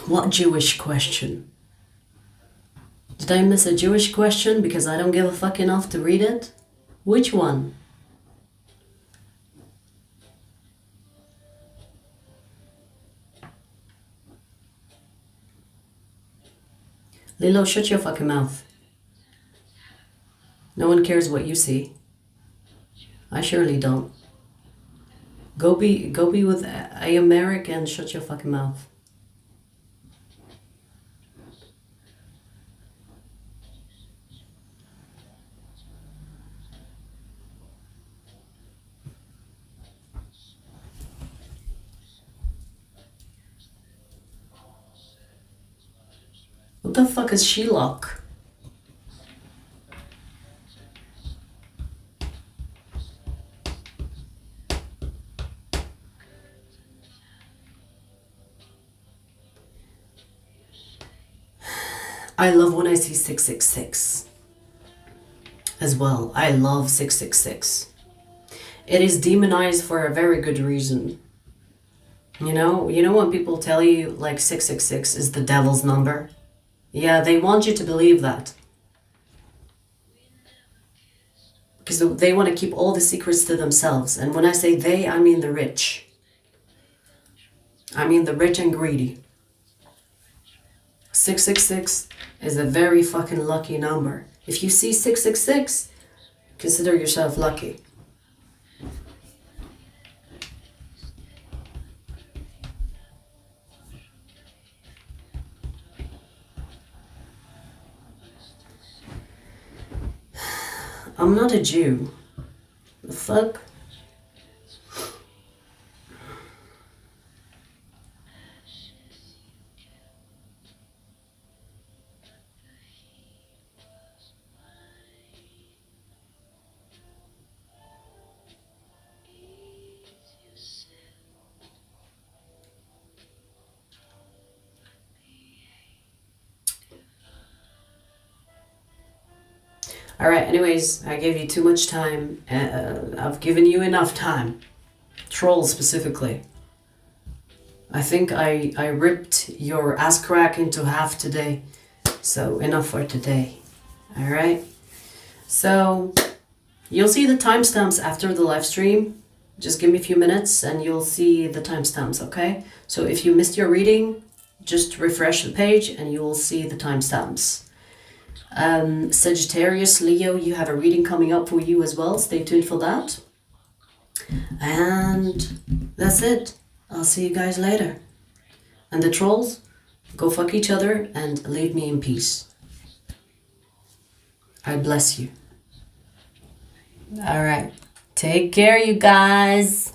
What Jewish question? Did I miss a Jewish question because I don't give a fuck enough to read it? Which one? Lilo, shut your fucking mouth. No one cares what you see. I surely don't. Go be with a American and shut your fucking mouth. What the fuck is Shylock? I love when I see 666 as well. I love 666. It is demonized for a very good reason. You know when people tell you like 666 is the devil's number? Yeah, they want you to believe that. Because they want to keep all the secrets to themselves. And when I say they, I mean the rich. I mean the rich and greedy. 666 is a very fucking lucky number. If you see 666, consider yourself lucky. I'm not a Jew. The fuck? Alright, anyways, I gave you too much time. I've given you enough time. Trolls specifically. I think I ripped your ass crack into half today. So enough for today. Alright? So you'll see the timestamps after the live stream. Just give me a few minutes and you'll see the timestamps, okay? So if you missed your reading, just refresh the page and you will see the timestamps. Sagittarius, Leo, you have a reading coming up for you as well. Stay tuned for that. And that's it. I'll see you guys later. And the trolls, go fuck each other and leave me in peace. I bless you. All right. Take care, you guys.